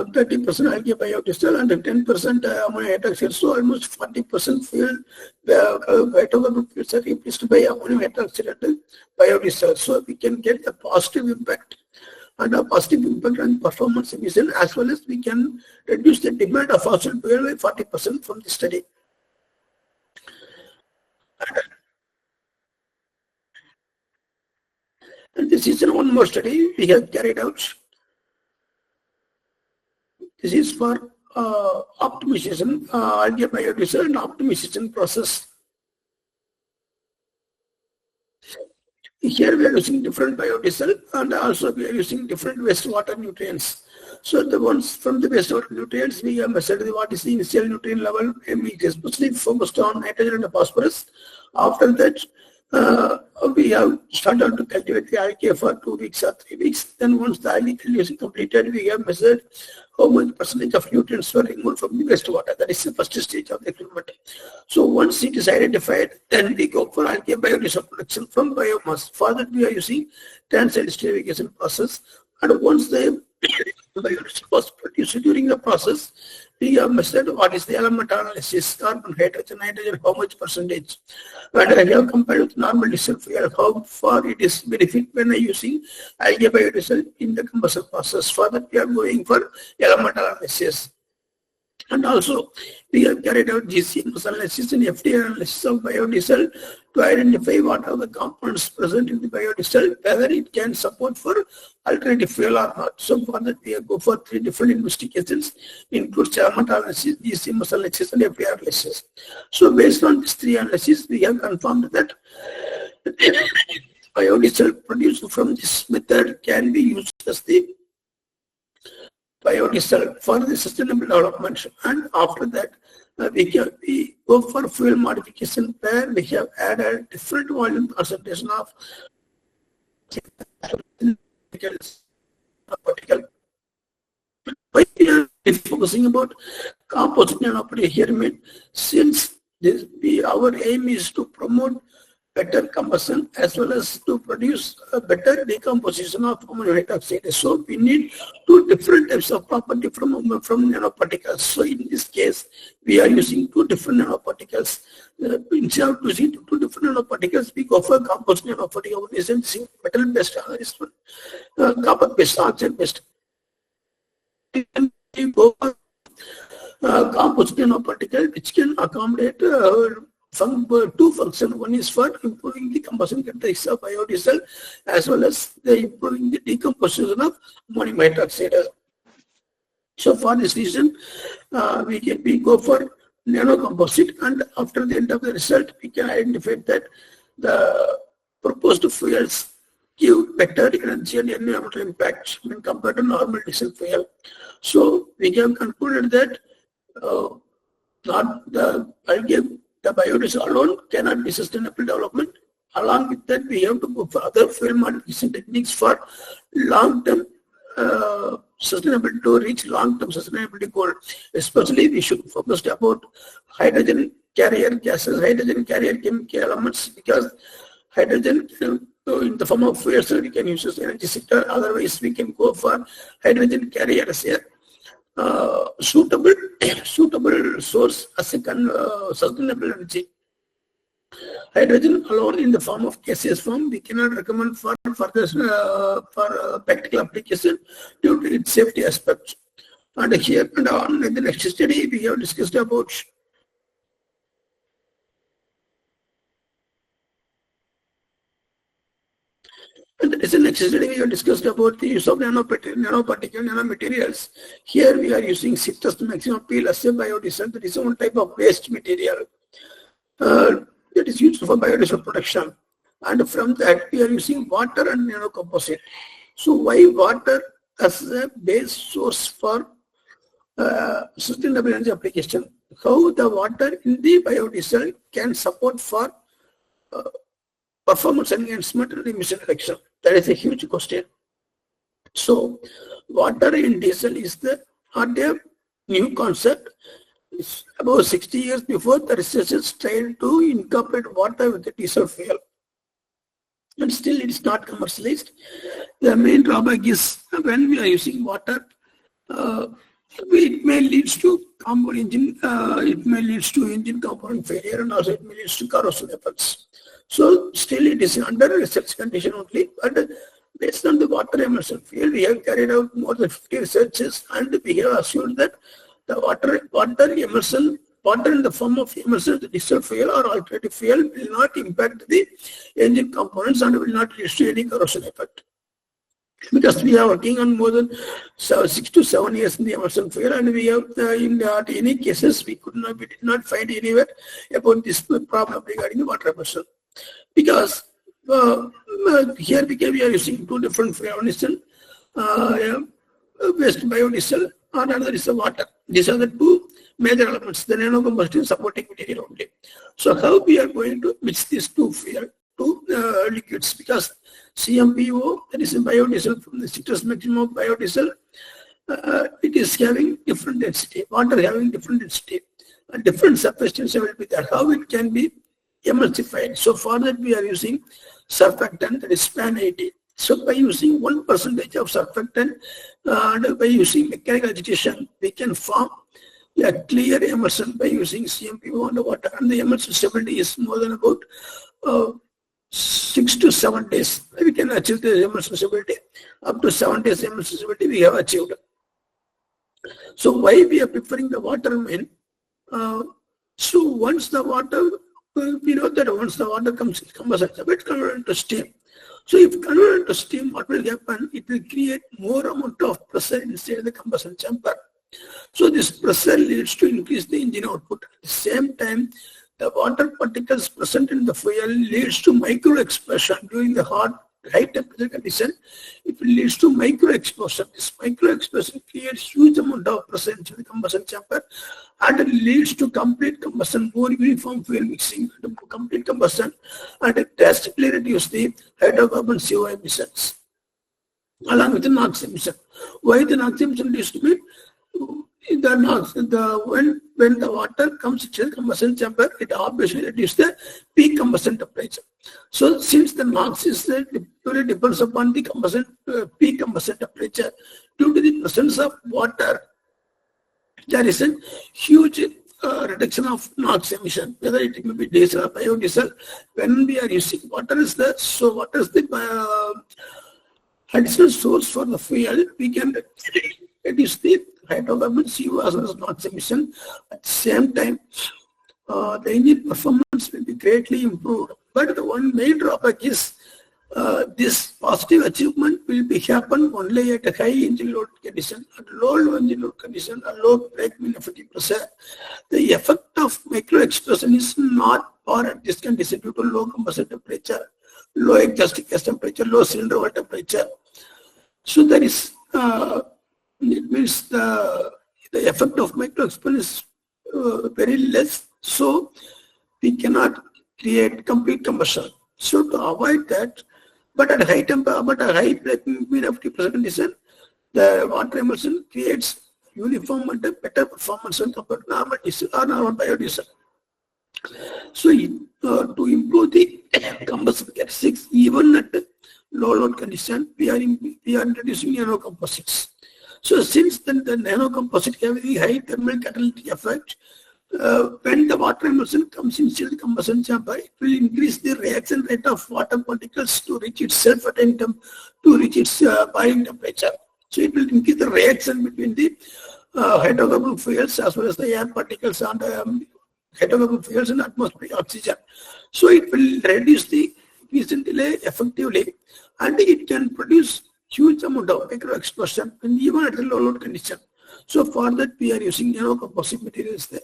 30% algae biodiesel and 10% ammonium hydroxide. So almost 40% fuel fuels are replaced by ammonium hydroxide and biodiesel. So we can get the positive impact and a positive impact on performance emission, as well as we can reduce the demand of fossil fuel by 40% from the study. And this is one more study we have carried out. This is for optimization, algae biodiesel and optimization process. Here we are using different biodiesel, and also we are using different wastewater nutrients. So the ones from the wastewater nutrients, we have measured what is the initial nutrient level, and we especially focused on nitrogen and phosphorus. After that, we have started to cultivate the algae for 2 weeks or 3 weeks. Then once the algae cultivation completed, we have measured how much percentage of nutrients were removed from the wastewater. That is the first stage of the experiment. So once it is identified, then we go for algae biodiesel production from biomass. For that, we are using transient esterification process. And once the biodiesel was produced during the process, we have measured what is the element analysis, carbon, hydrogen, nitrogen, how much percentage. And I have compared with normal diesel fuel, how far it is benefit when using algae biodiesel in the combustion process. For that, we are going for element analysis. And also, we have carried out GCMS analysis and FDP analysis of biodiesel to identify what are the components present in the biodiesel, whether it can support for alternative fuel or not. So for that, we go for 3 different investigations, includes element analysis, GCMS analysis, and FDP analysis. So based on these 3 analyses, we have confirmed that biodiesel produced from this method can be used as the biodiesel for the sustainable development. And after that, we go for fuel modification, where we have added different volume concentration of particle. Why we are focusing about composite nanoparticle here? Since our aim is to promote better combustion as well as to produce a better decomposition of ammonium hydroxide. So we need 2 different types of property from nanoparticles. So in this case, we are using 2 different nanoparticles. Instead of using 2 different nanoparticles, we go for composite nanoparticle. One is metal-based, other is copper-based, oxide-based. We go for composite nanoparticle, which can accommodate 2 functions. One is for improving the combustion characteristics of biodiesel, as well as improving the decomposition of ammonium hydroxide. So for this reason, we go for nanocomposite, and after the end of the result, we can identify that the proposed fuels give better energy and environmental impact when compared to normal diesel fuel. So we have concluded that not the biodiesel alone cannot be sustainable development. Along with that, we have to go for other fuel modification techniques for long-term sustainability, to reach long-term sustainability goal. Especially, we should focus about hydrogen carrier gases, hydrogen carrier chemical elements, because hydrogen in the form of fuel cell we can use as energy sector. Otherwise, we can go for hydrogen carriers here. Suitable source as a sustainable energy. Hydrogen alone in the form of gaseous form, we cannot recommend for practical application due to its safety aspects. And here and on in the next study, we have discussed about and in the next study, we have discussed about the use of nanomaterials. Here we are using citrus maximum peel as a biodiesel. That is one type of waste material that is used for biodiesel production. And from that, we are using water and nanocomposite. So why water as a base source for sustainable energy application? How the water in the biodiesel can support for performance enhancement and emission reduction? That is a huge question. So, water in diesel is not a new concept. It's about 60 years before the researchers tried to incorporate water with the diesel fuel. And still it is not commercialized. The main drawback is when we are using water, it may lead to engine component failure, and also it may lead to corrosion effects. So still it is under research condition only, but based on the water immersion field, we have carried out more than 50 researches, and we have assured that the water in the form of immersion, the diesel fuel or alternative fuel will not impact the engine components and will not lead to any corrosion effect. Because we are working on more than 6 to 7 years in the immersion fuel, and we have in any cases we did not find anywhere about this problem regarding the water immersion. Because here we are using two different fuel, one is waste biodiesel and another is the water. These are the two major elements, the nanocomposite supporting material only. So how we are going to mix these two liquids, because CMPO, that is a biodiesel from the citrus maximum of biodiesel, it is having different density, water having different density, and different surface tension will be there. How it can be emulsified? So for that we are using surfactant, that is SPAN 80. So by using 1% of surfactant and by using mechanical agitation, we can form a clear emulsion by using CMPO and water, and the emulsion stability is more than about 6 to 7 days. We can achieve the emulsion stability. Up to 7 days emulsion stability we have achieved. So why we are preferring the water main? So once the water, we know that once the water comes in combustion, it's converted into steam. So if converted into steam, what will happen? It will create more amount of pressure inside the combustion chamber. So this pressure leads to increase the engine output. At the same time, the water particles present in the fuel leads to micro explosion during the high temperature condition. It will lead to micro explosion. This micro explosion creates huge amount of pressure into the combustion chamber, and it leads to complete combustion, more uniform fuel mixing, complete combustion, and it drastically reduce the hydrocarbon CO emissions along with the NOx emission. Why the NOx emission is to be the NOx, when the water comes to the combustion chamber, it obviously reduces the peak combustion temperature. So since the NOx is purely depends upon the peak combustion temperature, due to the presence of water, there is a huge reduction of NOx emission, whether it may be diesel or biodiesel. When we are using water is the additional source for the fuel, we can reduce the hydrocarbon CO as well as NOx emission. At the same time, the engine performance will be greatly improved. But the one main drawback is this positive achievement will be happen only at a high engine load condition. At low engine load condition, a low brake min effective pressure, the effect of micro explosion is not power at this condition due to low combustion temperature, low exhaust gas temperature, low cylinder wall temperature. So there is it means the effect of micro explosion is very less, so we cannot create complete combustion. So to avoid that, but at high temperature, but at high breaking point of 50% condition, the water emulsion creates uniform and better performance when compared to normal diesel or normal biodiesel. So to improve the combustion characteristics, even at low load condition, we are introducing nanocomposites. So since then the nanocomposite have the high thermal catalytic effect, when the water emulsion comes inside the combustion chamber, it will increase the reaction rate of water particles to reach its boiling temperature. So it will increase the reaction between the hydrocarbon fuels as well as the air particles and hydrocarbon fuels and atmospheric oxygen. So it will reduce the increase delay effectively, and it can produce huge amount of micro explosion and even at the low load condition. So for that we are using nanocomposite materials there.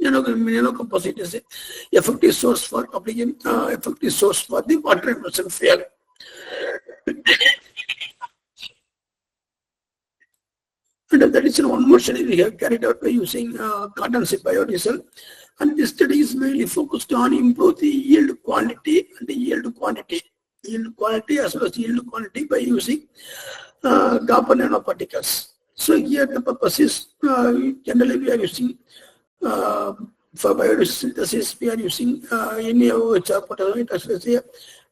Nanocomposite is a effective source for the water emulsion fuel. And that is one more study we have carried out by using cottonseed biodiesel. And this study is mainly focused on improve the yield quality and the yield quantity. Yield quality as well as yield quantity by using copper nanoparticles. So here the purpose is generally we are using for biosynthesis we are using NaOH or potassium as well as a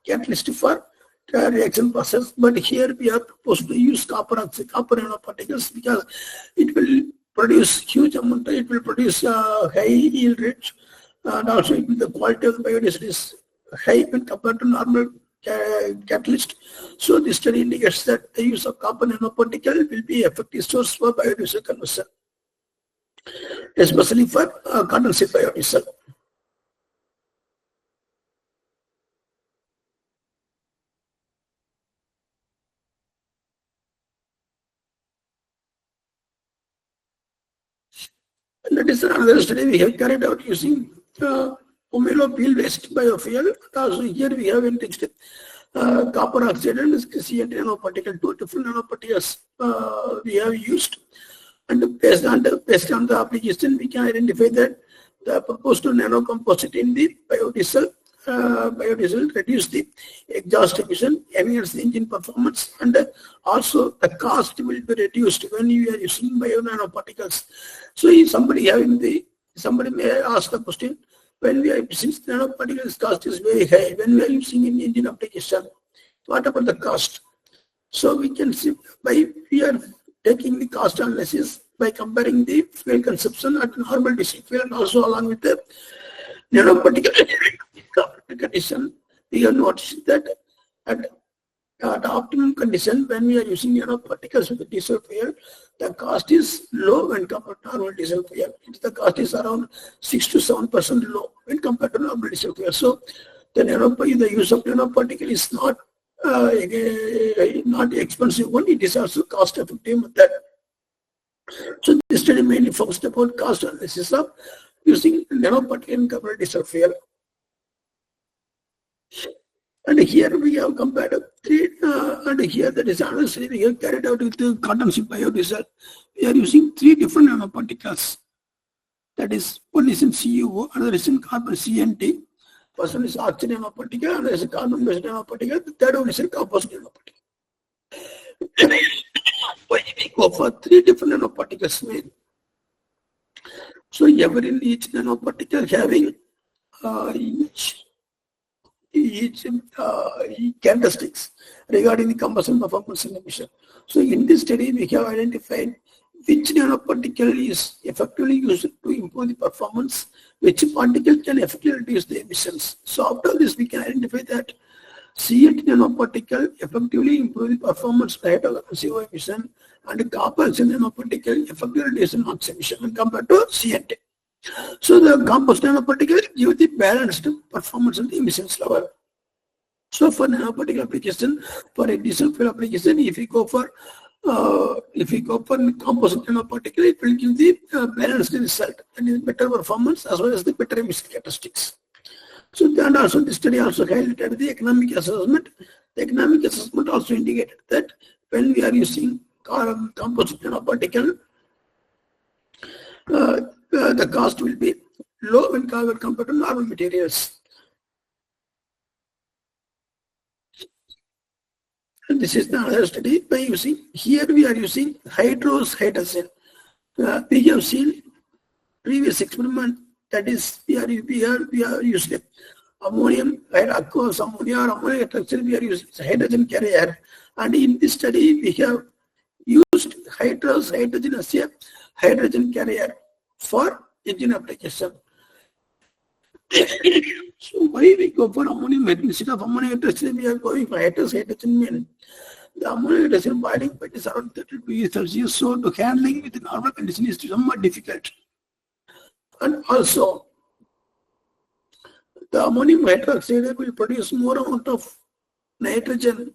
catalyst for reaction process. But here we are supposed to use copper nanoparticles because it will produce huge amount. It will produce high yield rates, and also the quality of the biodiesel is high when compared to normal catalyst. So this study indicates that the use of copper nanoparticle will be effective source for biodiesel conversion, especially for condensate biodiesel. And that is another study we have carried out using pomelo peel waste biofuel. Also here we have enriched copper oxide and CNT nanoparticle, two different nanoparticles we have used. And based on the application, we can identify that the proposed nanocomposite in the biodiesel reduce the exhaust emission, enhance the engine performance, and also the cost will be reduced when you are using bio-nanoparticles. So if somebody may ask the question, since nanoparticles cost is very high, when we are using in engine application, what about the cost? So we can see we are taking the cost analysis by comparing the fuel consumption at normal diesel fuel and also along with the nanoparticle condition. We have noticed that at optimum condition, when we are using nanoparticles with the diesel fuel, the cost is low when compared to normal diesel fuel. The cost is around 6 to 7% low when compared to normal diesel fuel. So the use of nanoparticle is not expensive one, it is also cost effective method. So this study mainly focused about cost analysis of using nanoparticle in covered diesel fuel. And here we have compared and here that is another study we have carried out with the cotton seed biodiesel. We are using 3 different nanoparticles. That is, one is in CuO, another is in carbon CNT, first one is oxygen nanoparticle, another is a carbon-based nanoparticle, the third one is a composite nanoparticle. Why we go for 3 different nanoparticles mean? So each nanoparticle having each characteristics regarding the combustion performance and emission. So in this study, we have identified which nanoparticle is effectively used to improve the performance, which particle can effectively reduce the emissions. So after this, we can identify that CNT nanoparticle effectively improve the performance rate of CO emission, and copper nanoparticle effectively reduce NOx emission when compared to CNT. So the composite nanoparticle give the balanced performance of the emissions level. So for nanoparticle application, for a diesel fuel application, if we go for composite nanoparticle, it will give the balanced result and better performance as well as the better emission characteristics. So and also the study also highlighted the economic assessment. The economic assessment also indicated that when we are using composite nanoparticle, the cost will be low when compared to normal materials. And this is another study by using, here we are using hydrogen. We have seen previous experiment, that is we are using ammonium, aqueous ammonia or ammonia structure, we are using hydrogen carrier. And in this study, we have used hydrogen as a hydrogen carrier for engine application. So why we go for ammonium instead of ammonia hydrogen? We are going for hydrogen mean the ammonia hydrogen boiling point is around 32 degrees Celsius. So to handling with the normal condition is somewhat difficult. And also the ammonium hydroxide will produce more amount of nitrogen.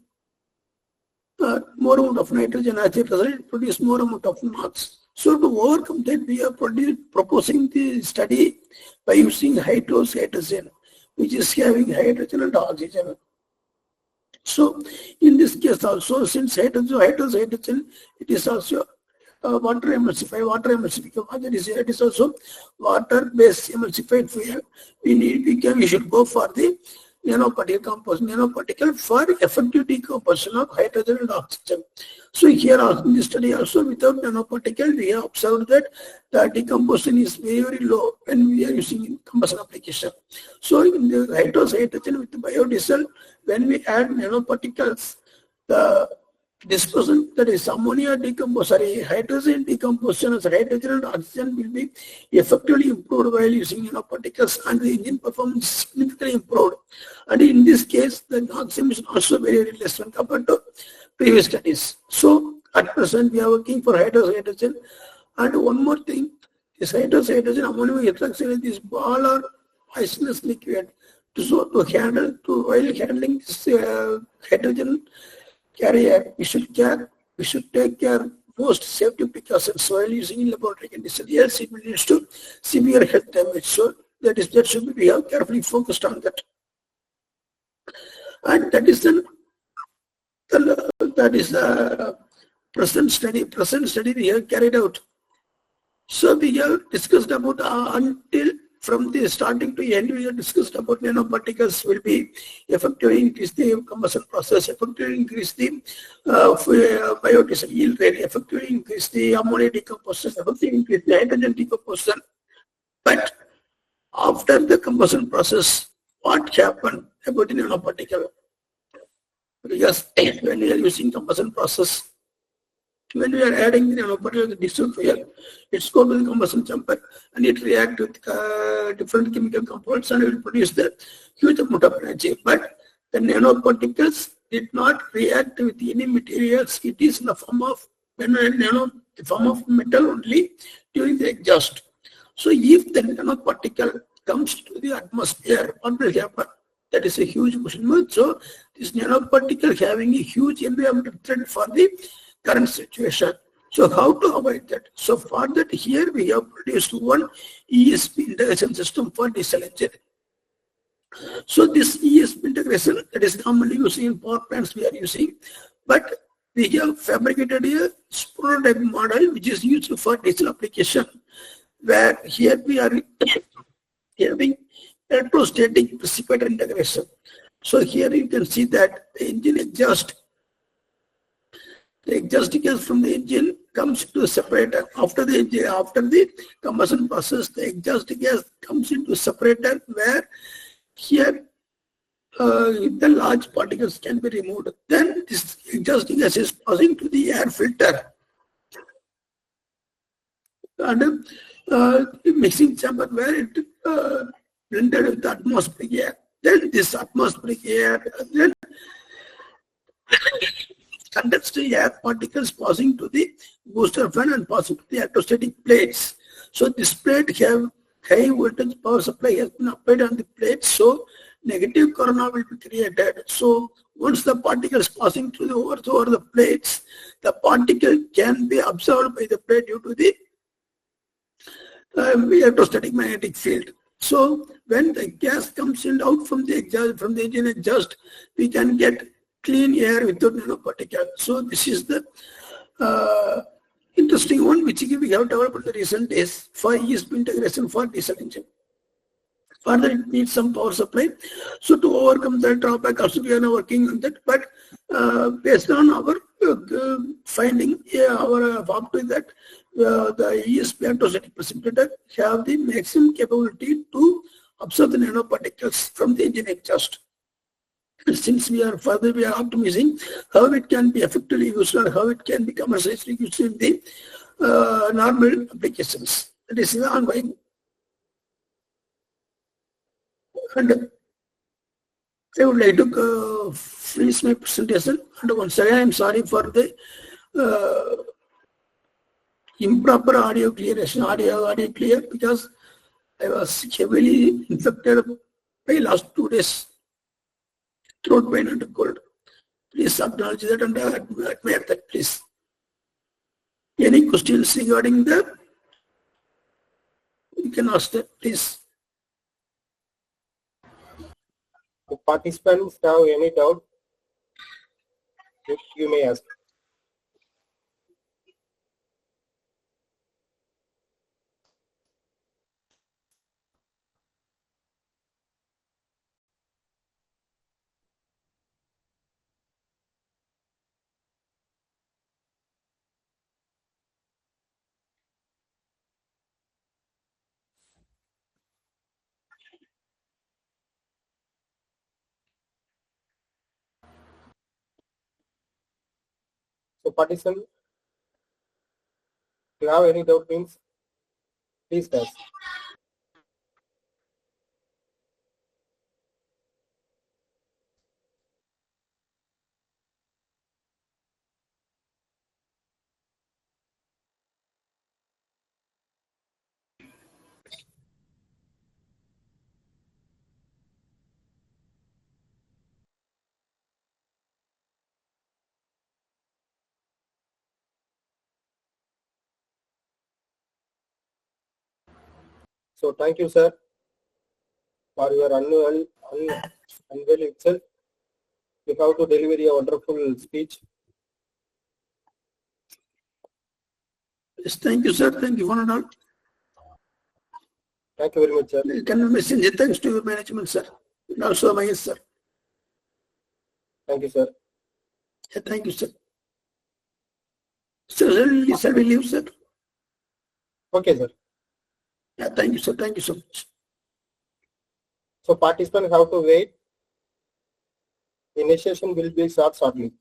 As a result, it produce more amount of NOx. So to overcome that, we are proposing the study by using hydrogen, which is having hydrogen and oxygen. So in this case also, since hydrogen, it is also water emulsified. It is also water-based emulsified fuel. We should go for the nanoparticle composition, nanoparticle for effective decomposition of hydrogen and oxygen. So here in this study also without nanoparticle, we have observed that the decomposition is very, very low when we are using combustion application. So in the hydrogen with the biodiesel, when we add nanoparticles, the dispersion, that is ammonia decomposition, hydrogen decomposition as hydrogen and oxygen will be effectively improved while using nanoparticles, and the engine performance is significantly improved. And in this case, the NOx emission also very, very less when compared to previous studies. So at present we are working for hydrogen. And one more thing, this hydrogen ammonium hydroxide, this ball or poisonous liquid. So while handling this hydrogen carrier, we should take care most safety precautions while using in laboratory conditions. Else it will lead to severe health damage. So that should be, we have carefully focused on that. And that is the present study we have carried out. So we have discussed about until from the starting to end, we have discussed about nanoparticles will be effectively increase the combustion process, effectively increase the biodiesel yield rate, effectively increase the ammonia decomposition, effectively increase the hydrogen decomposition. But after the combustion process, what happened about the nanoparticle? Because when we are using combustion process, when we are adding the nanoparticle to diesel fuel, it's go to the combustion chamber and it reacts with different chemical compounds and will produce the huge amount of energy. But the nanoparticles did not react with any materials. It is in the form of metal only during the exhaust. So if the nanoparticle comes to the atmosphere, what will happen? That is a huge question. So this nanoparticle having a huge environmental threat for the current situation. So how to avoid that? So for that, here we have produced one ESP integration system for diesel engine. So this ESP integration that is commonly used in power plants we are using, but we have fabricated a prototype model which is used for diesel application, where here we are having electrostatic precipitator integration. So here you can see that the engine exhaust, the exhaust gas from the engine comes into a separator. After the combustion process, the exhaust gas comes into a separator where here the large particles can be removed. Then this exhaust gas is passing to the air filter and mixing chamber where it blended with the atmospheric air. Then this atmospheric air then condensed air particles passing to the booster fan and passing to the electrostatic plates. So this plate have high voltage power supply has been applied on the plate, so negative corona will be created. So once the particles passing through over the plates, the particle can be absorbed by the plate due to the electrostatic magnetic field. So when the gas comes in out from the exhaust, from the engine exhaust, we can get clean air without nanoparticle. So this is the interesting one which we have developed in the recent days for ESP integration for diesel engine. Further, it needs some power supply. So to overcome that drawback, also we are now working on that. But based on our finding, up to that, the ESP electrostatic precipitator have the maximum capability to absorb the nanoparticles from the engine exhaust. And since we are optimizing how it can be effectively used or how it can be commercially used in the normal applications. That is ongoing. And I would like to finish my presentation. And once again, I am sorry for the improper audio clear because I was heavily infected by last 2 days. Throat pain and cold. Please acknowledge that and admire that, please. Any questions regarding that? You can ask that, please. If participants have any doubt, you may ask. participant, if you have any doubt means, please ask. So thank you, sir, for your unveil itself. You have to deliver a wonderful speech. Yes, thank you, sir. Thank you, one and all. Thank you very much, sir. Can you messenger thanks to your management, sir? And also Mahesh, sir. Thank you, sir. Yeah, thank you, sir. Sir, shall we leave, sir? Okay, sir. Yeah, thank you, sir. Thank you so much. So participants have to wait. The initiation will be start shortly.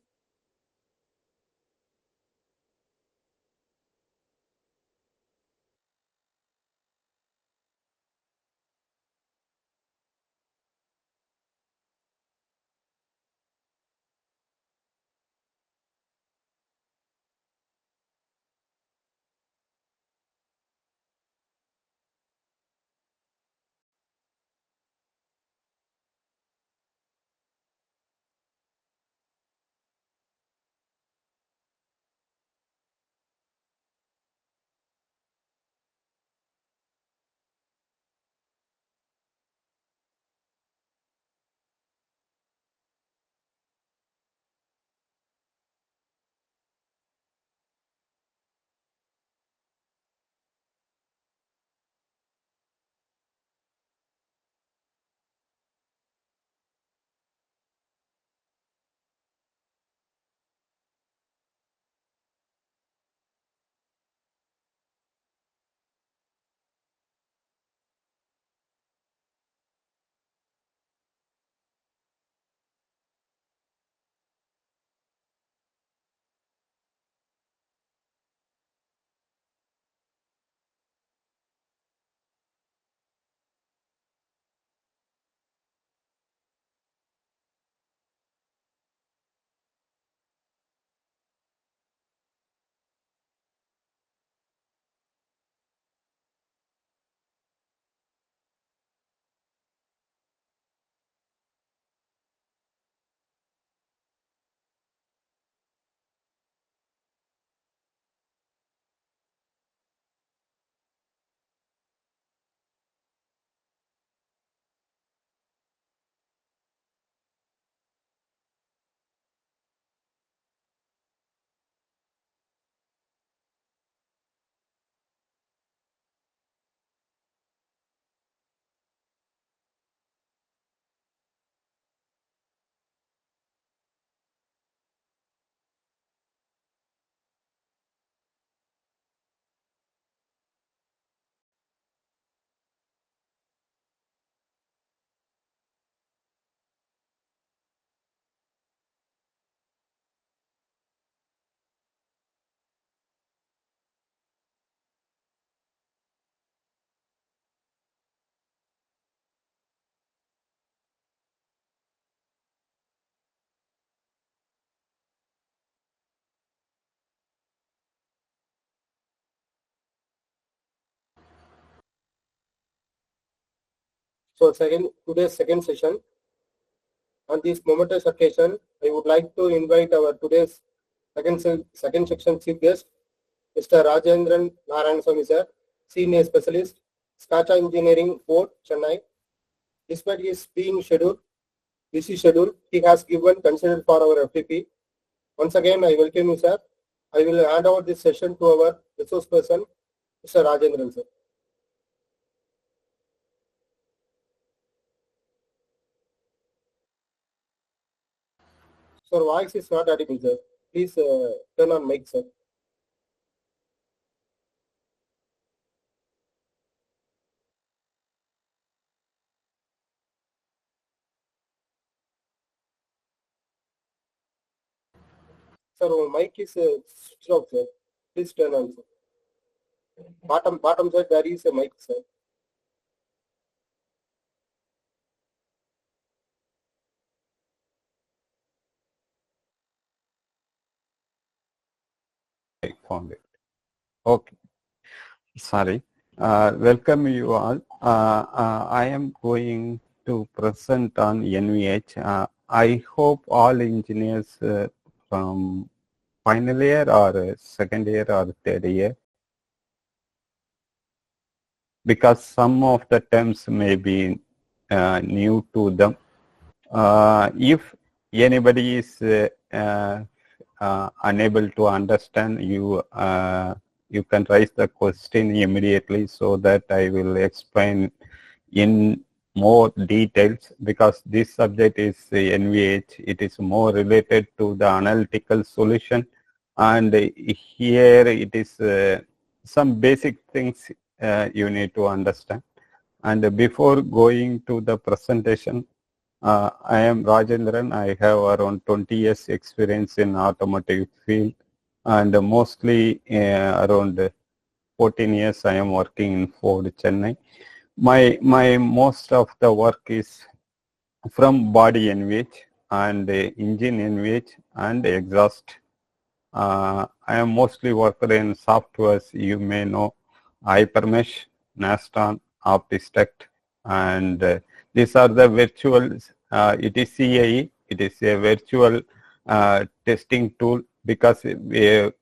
So today's second session. On this momentous occasion, I would like to invite our today's second section chief guest, Mr. Rajendran Narayanasamy, sir, Senior Specialist, Sacha Engineering, Port, Chennai. Despite his being busy schedule, he has given considered for our FDP. Once again, I welcome you, sir. I will hand over this session to our resource person, Mr. Rajendran, sir. Sir, voice is not audible, sir. Please turn on mic, sir. Sir, mic is switched off, sir. Please turn on, sir. Bottom side, there is a mic, sir. I found it. Okay. Sorry. Welcome you all. I am going to present on NVH. I hope all engineers from final year or second year or third year, because some of the terms may be new to them. If anybody is unable to understand, you can raise the question immediately so that I will explain in more details, because this subject is NVH. It is more related to the analytical solution, and here it is some basic things you need to understand. And before going to the presentation, I am Rajendran. I have around 20 years experience in automotive field, and mostly around 14 years I am working in Ford Chennai. My most of the work is from body NVH and engine NVH and exhaust. I am mostly worked in softwares. You may know Hypermesh, Naston, Optistect, and these are the virtual. It is CAE. It is a virtual testing tool, because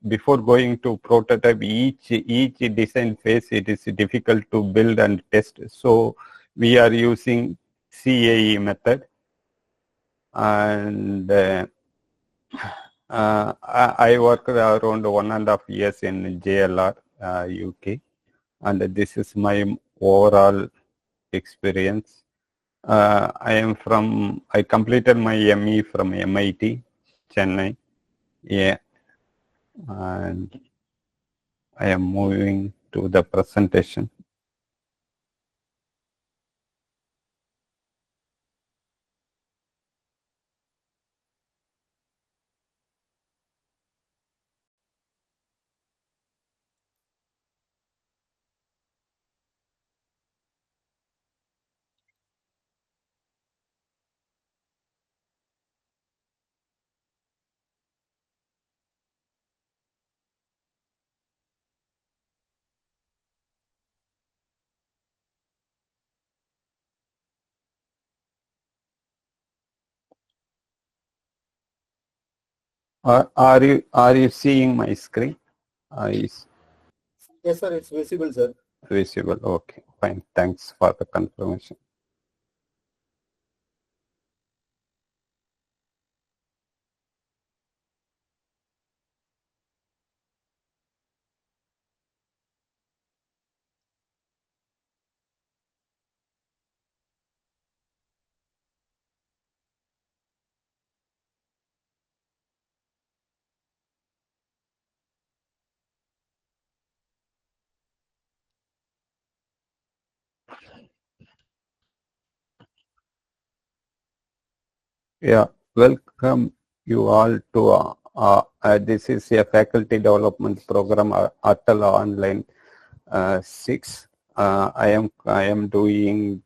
before going to prototype, each design phase, it is difficult to build and test. So we are using CAE method, and I worked around 1.5 years in JLR, UK, and this is my overall experience. I completed my ME from MIT, Chennai. Yeah, and I am moving to the presentation. Are you seeing my screen? Is Yes, sir, it's visible, sir. visible? Okay, fine. Thanks for the confirmation. Yeah, welcome you all to this is a faculty development program, ATAL Online 6. I am doing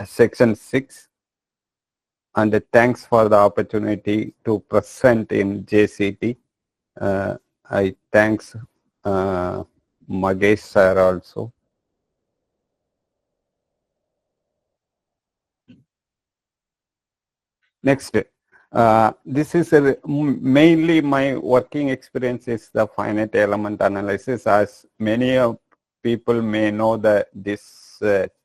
section 6, and thanks for the opportunity to present in JCT. I thanks Mahesh sir also. Next, this is mainly my working experience is the finite element analysis. As many of people may know that this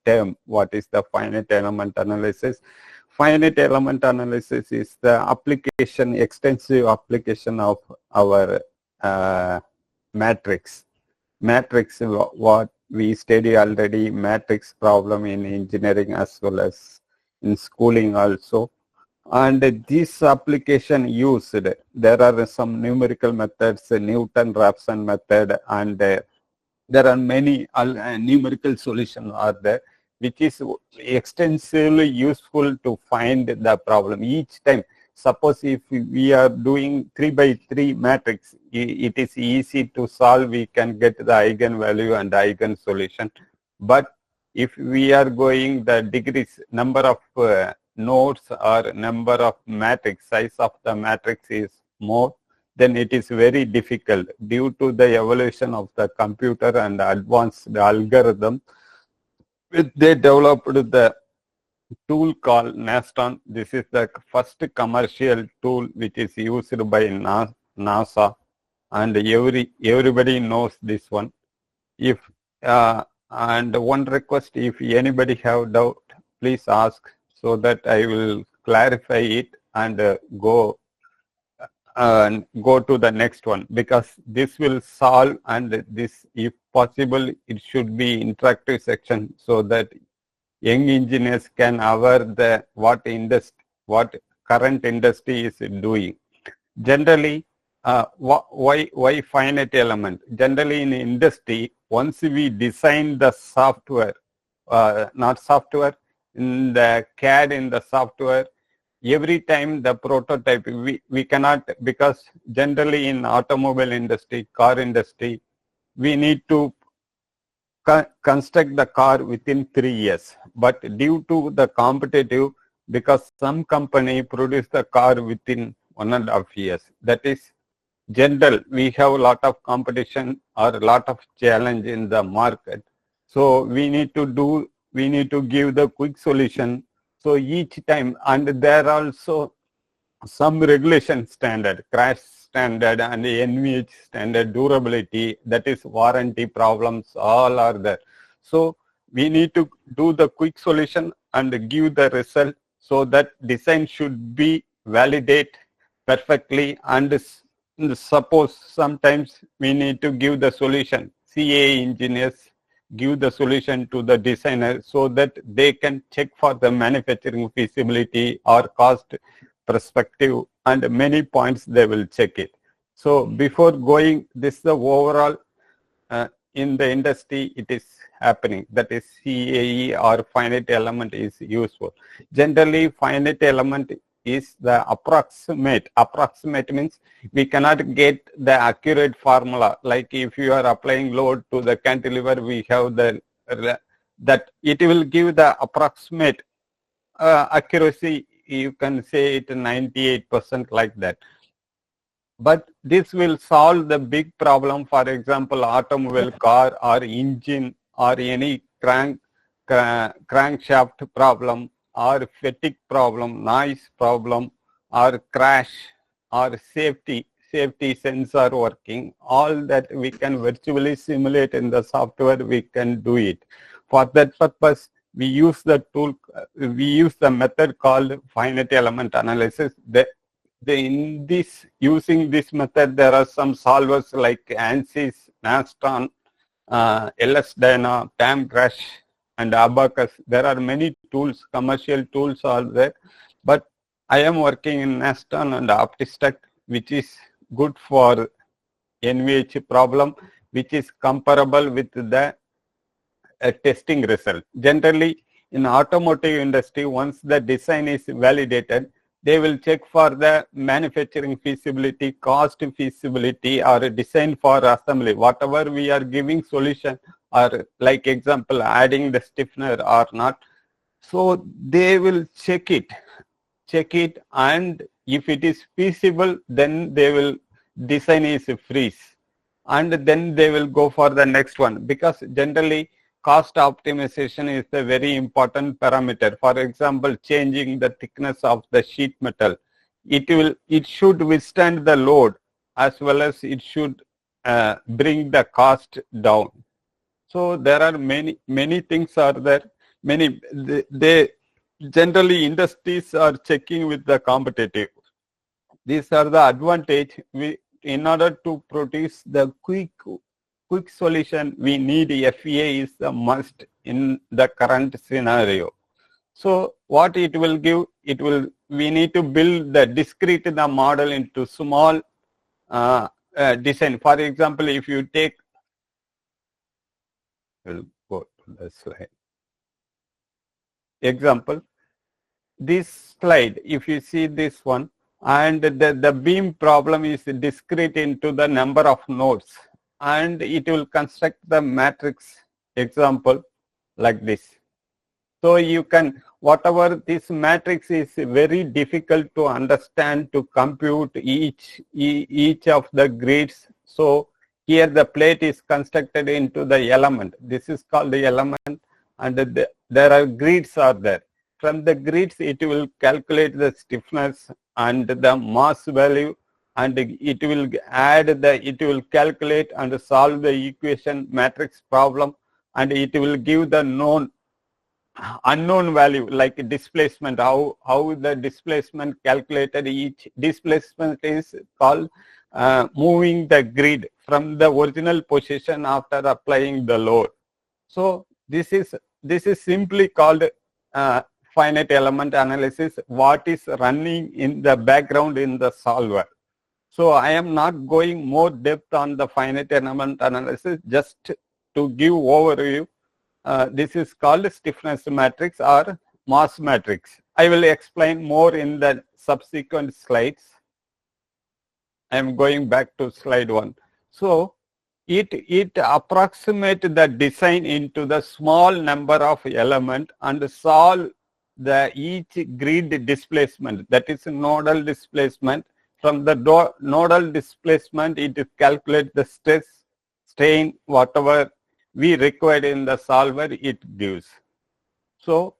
term, what is the finite element analysis? Finite element analysis is the application, extensive application of our matrix. Matrix, what we study already, matrix problem in engineering as well as in schooling also. And this application used, there are some numerical methods, Newton-Raphson method, and there are many numerical solutions are there, which is extensively useful to find the problem. Each time Suppose if we are doing 3 by 3 matrix, it is easy to solve. We can get the eigenvalue and eigen solution. But if we are going the degrees, number of nodes or number of matrix, size of the matrix is more, then it is very difficult due to the evolution of the computer and advanced algorithm. They developed the tool called Naston. This is the first commercial tool which is used by NASA, and everybody knows this one. If and one request, if anybody have doubt, please ask so that I will clarify it and go to the next one, because this will solve, and this, if possible, it should be interactive section so that young engineers can aware the what current industry is doing. Generally, why finite element? Generally in industry, once we design the software, not software, in the CAD, in the software, every time the prototype, we cannot, because generally in automobile industry, car industry, we need to construct the car within 3 years. But due to the competitive, because some company produce the car within 1.5 years, that is general. We have a lot of competition or a lot of challenge in the market. So we need to give the quick solution. So each time, and there are also some regulation standard, crash standard and NVH standard, durability, that is warranty problems, all are there. So we need to do the quick solution and give the result, so that design should be validate perfectly. And suppose sometimes we need to give the solution, CA engineers give the solution to the designer so that they can check for the manufacturing feasibility or cost perspective, and many points they will check it. So before going, this is the overall in the industry it is happening, that is CAE or finite element is useful. Generally finite element is the approximate. Approximate means we cannot get the accurate formula. Like if you are applying load to the cantilever, we have that it will give the approximate accuracy. You can say it 98% like that. But this will solve the big problem. For example, automobile, car or engine or any crankshaft problem or fatigue problem, noise problem or crash or safety sensor working, all that we can virtually simulate in the software. We can do it. For that purpose, we use the tool, we use the method called finite element analysis. In this, using this method, there are some solvers like ANSYS, Naston, LS-DYNA, PAM-Crash, and Abacus. There are many tools, commercial tools are there, but I am working in Naston and OptiStack, which is good for NVH problem, which is comparable with the testing result. Generally, in automotive industry, once the design is validated, they will check for the manufacturing feasibility, cost feasibility, or design for assembly. Whatever we are giving solution, or like example, adding the stiffener or not. So they will check it, and if it is feasible, then they will design is freeze, and then they will go for the next one, because generally cost optimization is a very important parameter. For example, changing the thickness of the sheet metal, it should withstand the load, as well as it should bring the cost down. So there are many things are there. They generally industries are checking with the competitive. These are the advantage. In order to produce the quick solution, we need FEA is a must in the current scenario. So what it will give, we need to build the discrete the model into small design. For example, if you take, we'll go to the slide. Example, this slide, if you see this one, and the beam problem is discrete into the number of nodes, and it will construct the matrix example like this. So you can, whatever this matrix is very difficult to understand, to compute each of the grids. So here the plate is constructed into the element. This is called the element, and there are grids are there. From the grids, it will calculate the stiffness and the mass value, and it will it will calculate and solve the equation matrix problem, and it will give the unknown value like displacement, how the displacement calculated. Each displacement is called moving the grid from the original position after applying the load. So this is simply called finite element analysis, what is running in the background in the solver. So I am not going more depth on the finite element analysis, just to give overview. This is called stiffness matrix or mass matrix. I will explain more in the subsequent slides. I am going back to slide 1. So it approximates the design into the small number of elements and solve the each grid displacement, that is nodal displacement. From the nodal displacement, it calculates the stress, strain, whatever we required in the solver, it gives. So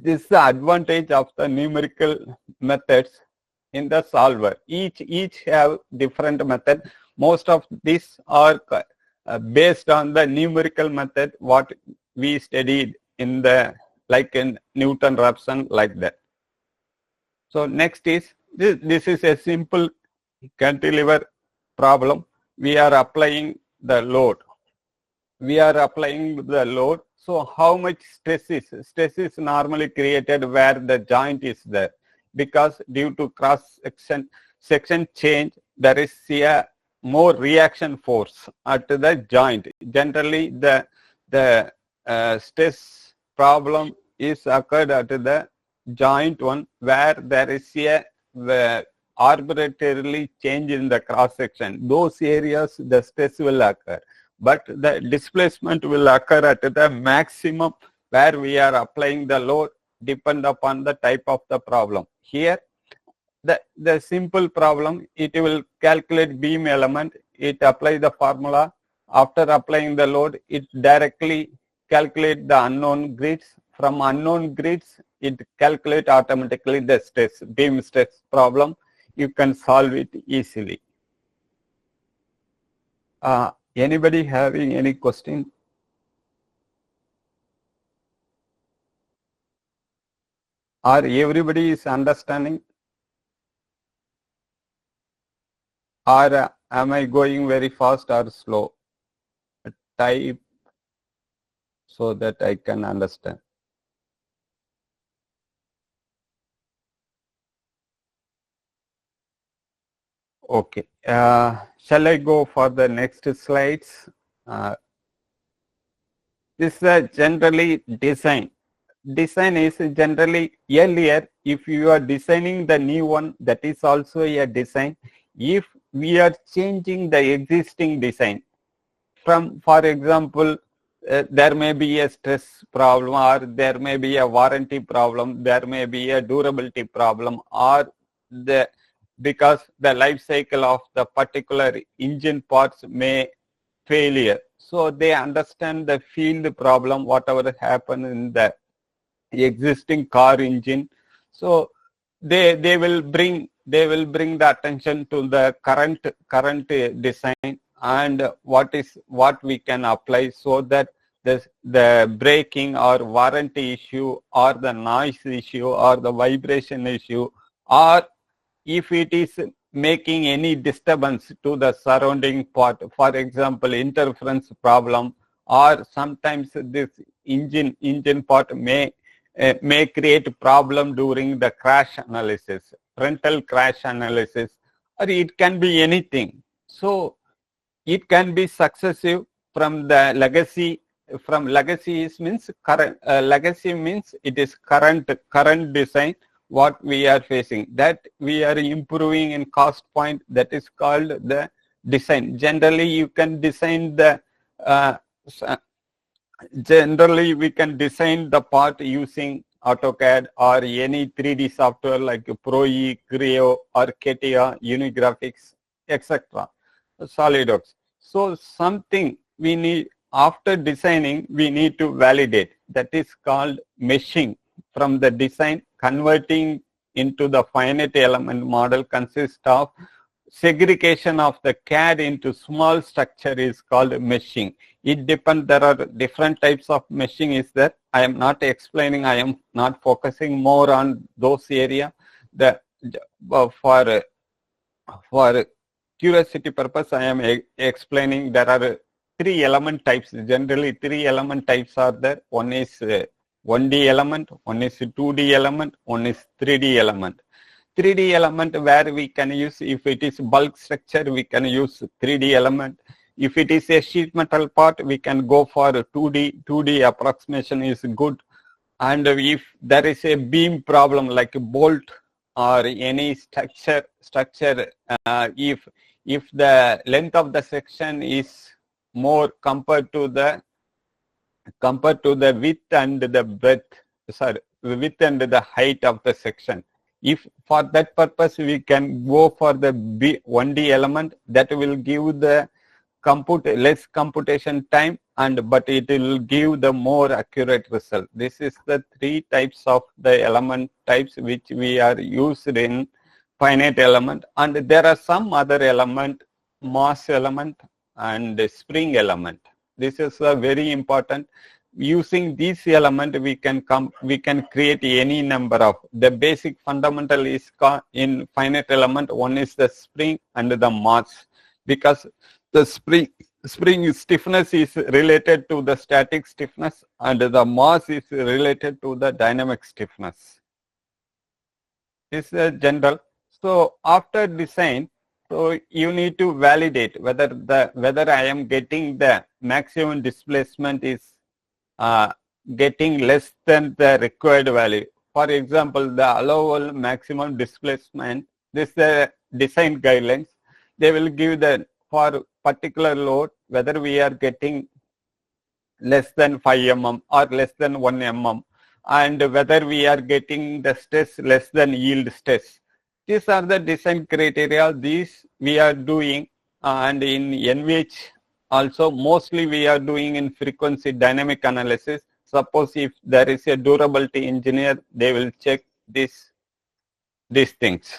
this is the advantage of the numerical methods in the solver. Each have different method. Most of these are based on the numerical method what we studied in the, like in Newton-Raphson, like that. So next is this is a simple cantilever problem. We are applying the load. So how much stress is? Stress is normally created where the joint is there, because due to cross section change, there is a more reaction force at the joint. Generally, the stress problem is occurred at the joint one, where there is a arbitrarily change in the cross section. Those areas the stress will occur, but the displacement will occur at the maximum where we are applying the load, depend upon the type of the problem. Here the simple problem, it will calculate beam element, it apply the formula. After applying the load, it directly calculate the unknown grids. From unknown grids, it calculate automatically the stress, beam stress problem. You can solve it easily. Anybody having any question? Or everybody is understanding? Or am I going very fast or slow? Type so that I can understand. Okay. Shall I go for the next slides? This is generally design. Design is generally earlier. If you are designing the new one, that is also a design. If we are changing the existing design from, for example, there may be a stress problem, or there may be a warranty problem, there may be a durability problem, or because the life cycle of the particular engine parts may failure. So they understand the field problem, whatever happened in the existing car engine. So they will bring the attention to the current design and what we can apply, so that the braking or warranty issue or the noise issue or the vibration issue, or if it is making any disturbance to the surrounding part, for example, interference problem, or sometimes this engine part may create problem during the crash analysis, frontal crash analysis, or it can be anything. So it can be successive from the legacy. From legacy means current. Legacy means it is current design. what we are facing, that we are improving in cost point, that is called the design. Generally you can design the generally we can design the part using AutoCAD or any 3D software like Pro-E, Creo or CATIA, Unigraphics, etc. SolidWorks. So something we need, after designing, we need to validate. That is called meshing. From the design, converting into the finite element model consists of segregation of the CAD into small structure is called meshing. It depends, there are different types of meshing is there. I am not explaining, I am not focusing more on those areas. For curiosity purpose, I am explaining there are 3 element types. Generally 3 element types are there. One is 1D element, one is 2D element, one is 3D element. 3D element where we can use, if it is bulk structure, we can use 3D element. If it is a sheet metal part, we can go for 2D. 2D approximation is good. And if there is a beam problem like a bolt or any structure, if the length of the section is more compared to the width and the breadth, width and the height of the section. If for that purpose we can go for the 1D element, that will give the less computation time, but it will give the more accurate result. This is the 3 types of the element types which we are used in finite element, and there are some other element, mass element and spring element. This is very important. Using this element, we can create any number of, the basic fundamental is in finite element. One is the spring and the mass, because the spring stiffness is related to the static stiffness and the mass is related to the dynamic stiffness. This is general. So after design, so you need to validate whether I am getting the maximum displacement is getting less than the required value. For example, the allowable maximum displacement, this is the design guidelines. They will give the, for particular load, whether we are getting less than 5 mm or less than 1 mm, and whether we are getting the stress less than yield stress. These are the design criteria. These we are doing, and in NVH also mostly we are doing in frequency dynamic analysis. Suppose if there is a durability engineer, they will check these things.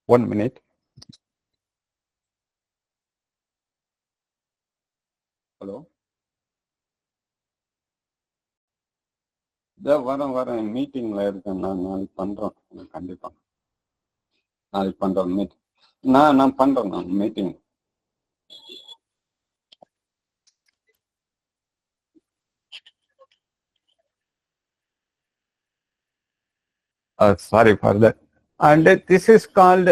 One minute. Hello. வர மீட்டிங்ல இருக்கேன், நான் பண்றேன், கண்டிப்பா நாளைக்கு பண்றேன் meet, நான் பண்றேன், நான் meeting. Sorry for that. And this is called,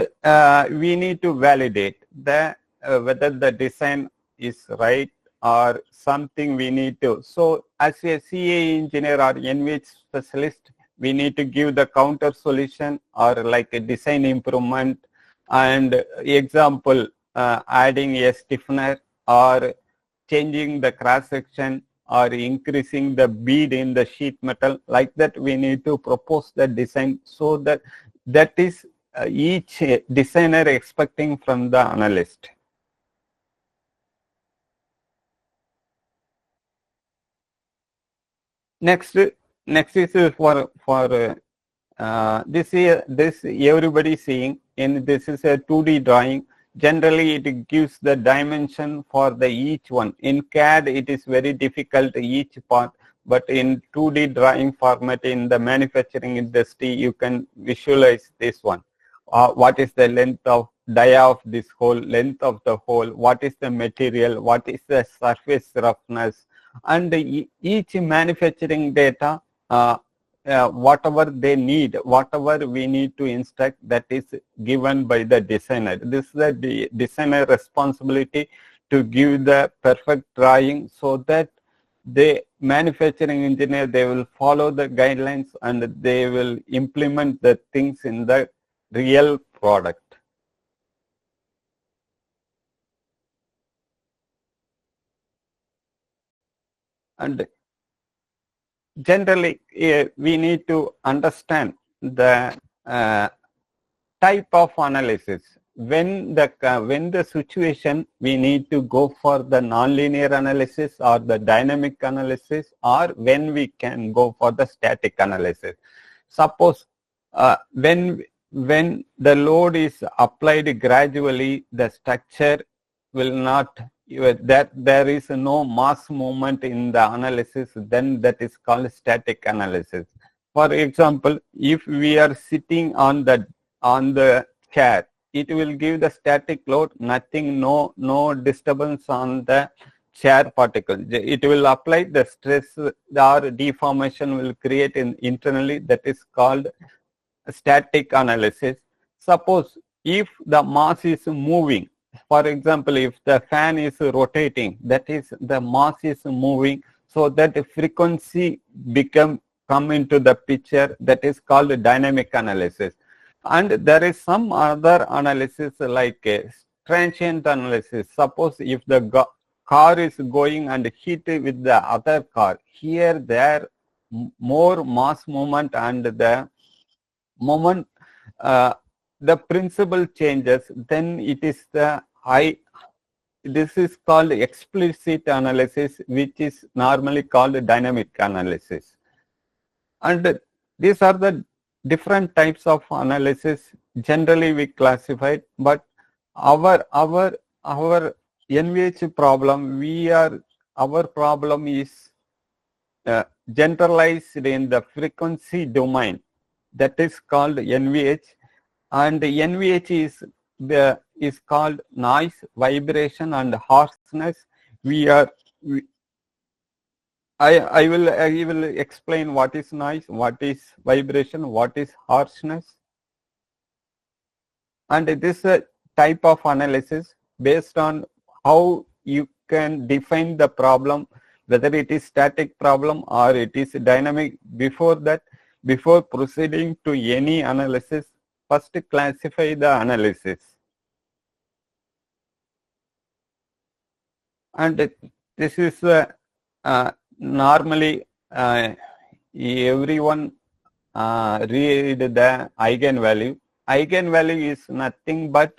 we need to validate the whether the design is right or something we need to. So as a CA engineer or NVH specialist, we need to give the counter solution or like a design improvement, and example, adding a stiffener or changing the cross section or increasing the bead in the sheet metal. Like that we need to propose the design, so that is each designer expecting from the analyst. Next is for this everybody seeing, and this is a 2D drawing. Generally it gives the dimension for the each one. In CAD it is very difficult each part, but in 2D drawing format in the manufacturing industry you can visualize this one. What is the length of dia of this hole, length of the hole, what is the material, what is the surface roughness, and each manufacturing data, whatever they need, whatever we need to instruct, that is given by the designer. This is the designer responsibility to give the perfect drawing, so that the manufacturing engineer, they will follow the guidelines and they will implement the things in the real product. And generally, we need to understand the type of analysis. When the situation, we need to go for the nonlinear analysis or the dynamic analysis, or when we can go for the static analysis. Suppose when the load is applied gradually, the structure will not, that there is no mass movement in the analysis, then that is called static analysis. For example, if we are sitting on the chair, it will give the static load, nothing, no disturbance on the chair particle. It will apply the stress or deformation will create internally, that is called static analysis. Suppose if the mass is moving, for example, if the fan is rotating, that is the mass is moving, so that frequency come into the picture, that is called dynamic analysis. And there is some other analysis like transient analysis. Suppose if the car is going and hit with the other car, here there more mass movement, and the moment the principle changes, then it is this is called explicit analysis, which is normally called dynamic analysis. And these are the different types of analysis generally we classified, but our NVH problem, our problem is generalized in the frequency domain, that is called NVH, and NVH is called noise, vibration, and harshness. I will explain what is noise, what is vibration, what is harshness. And this is a type of analysis based on how you can define the problem, whether it is static problem or it is dynamic. Before that, before proceeding to any analysis, first classify the analysis. And this is normally everyone read the eigenvalue. Eigenvalue is nothing but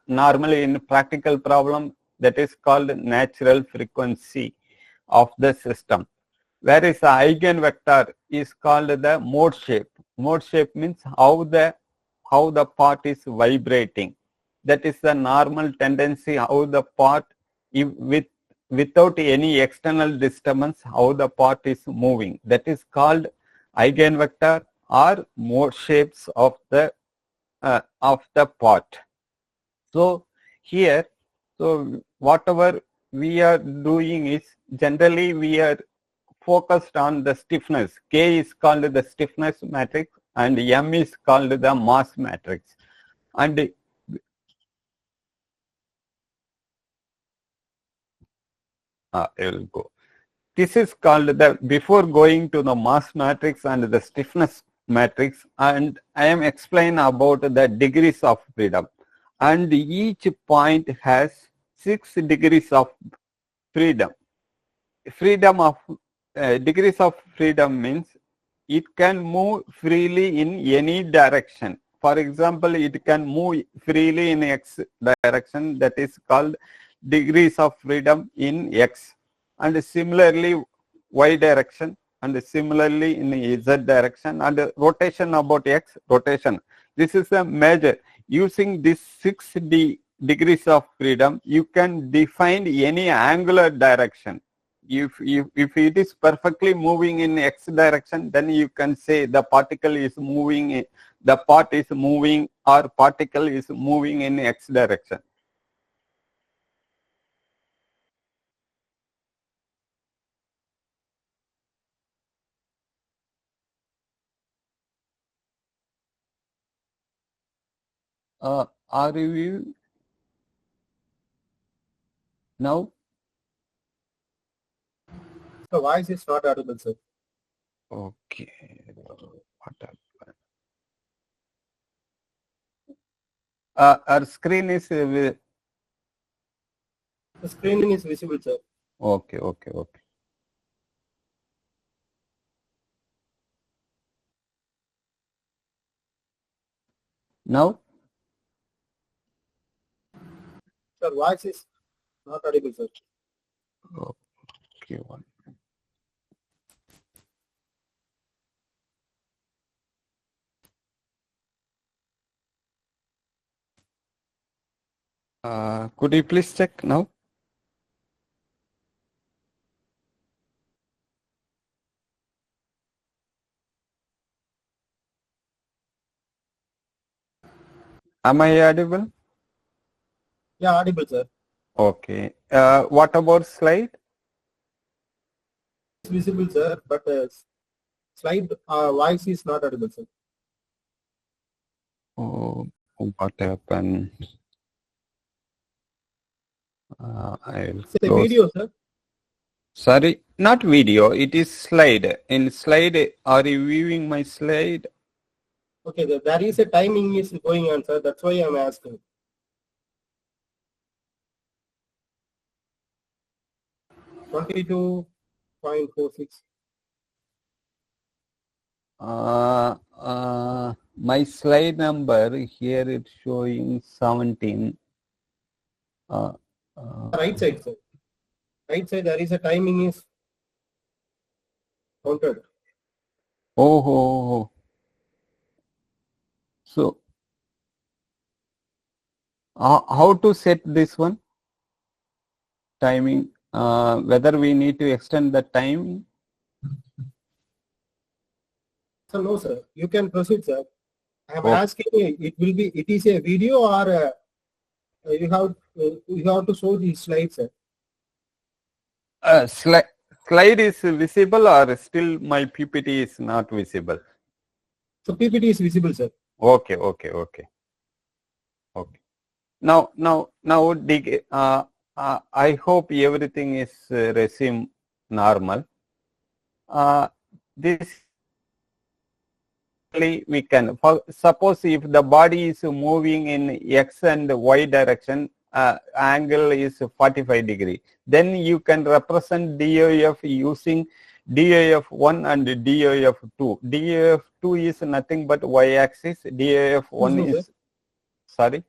normally in practical problem, that is called natural frequency of the system. Whereas the eigenvector is called the mode shape. Mode shape means how the part is vibrating. That is the normal tendency, how the part, without any external disturbance, how the part is moving. That is called eigenvector or mode shapes of the part. So here, so whatever we are doing is, generally we are focused on the stiffness. K is called the stiffness matrix and M is called the mass matrix. And I will go. This is called the, before going to the mass matrix and the stiffness matrix, and I am explaining about the degrees of freedom. And each point has 6 degrees of freedom. Freedom of degrees of freedom means it can move freely in any direction. For example, it can move freely in X direction, that is called degrees of freedom in X. And similarly Y direction, and similarly in Z direction, and rotation about X, rotation. This is a major. Using this 6 degrees of freedom, you can define any angular direction. If it is perfectly moving in X direction, then you can say the particle is moving, the part is moving, or particle is moving in X direction. Are you now? The voice is not audible, sir. Okay. What happened? Our screen is The screen is visible, sir. okay. Now, Sir, voice is not audible, sir. okay. One. Could you please check now? Am I audible? Yeah, audible, sir. Okay. What about slide? It's visible, sir, but slide voice is not audible, sir. Oh, what happened? I'll It's a close. video, sir. Sorry, not video. It is slide. In slide, are you viewing my slide? Okay, there is a timing is going on, sir. That's why I'm asking. .46. My slide number here it's showing 17. Right side, sir. Right side, there is a timing is counted. Oh. So, how to set this one? Timing, whether we need to extend the time? So no, sir. You can proceed, sir. I am Okay. asking you, it is a video or you have to show the slides, sir. Slide is visible or still my PPT is not visible? So PPT is visible, sir. Okay. Now, I hope everything is resume normal. This we can suppose if the body is moving in X and Y direction, angle is 45 degree. Then you can represent DOF using DOF1 and DOF2. DOF2 is nothing but Y-axis. DOF1 is, sorry?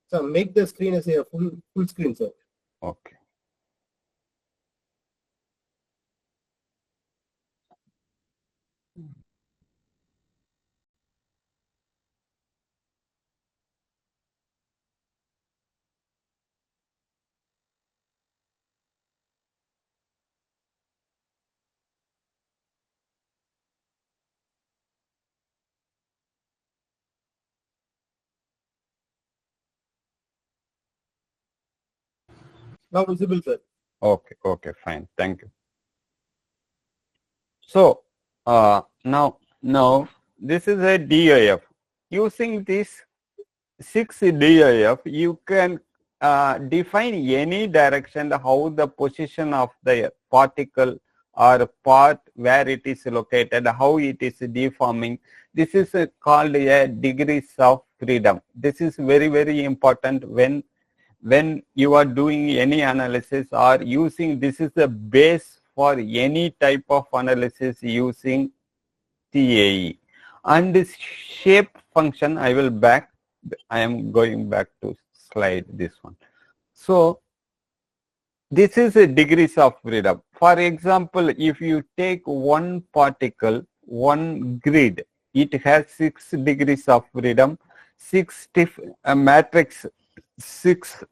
So make the screen as a full screen, sir. Okay. Now visible, sir. Okay, fine. Thank you. So now this is a DOF. Using this 6 DOF, you can define any direction how the position of the particle or part where it is located, how it is deforming. This is called a degrees of freedom. This is very, very important when you are doing any analysis or using, this is the base for any type of analysis using TAE. And this shape function, I am going back to slide this one. So this is a degrees of freedom. For example, if you take one particle, one grid, it has 6 degrees of freedom, 6 matrix 6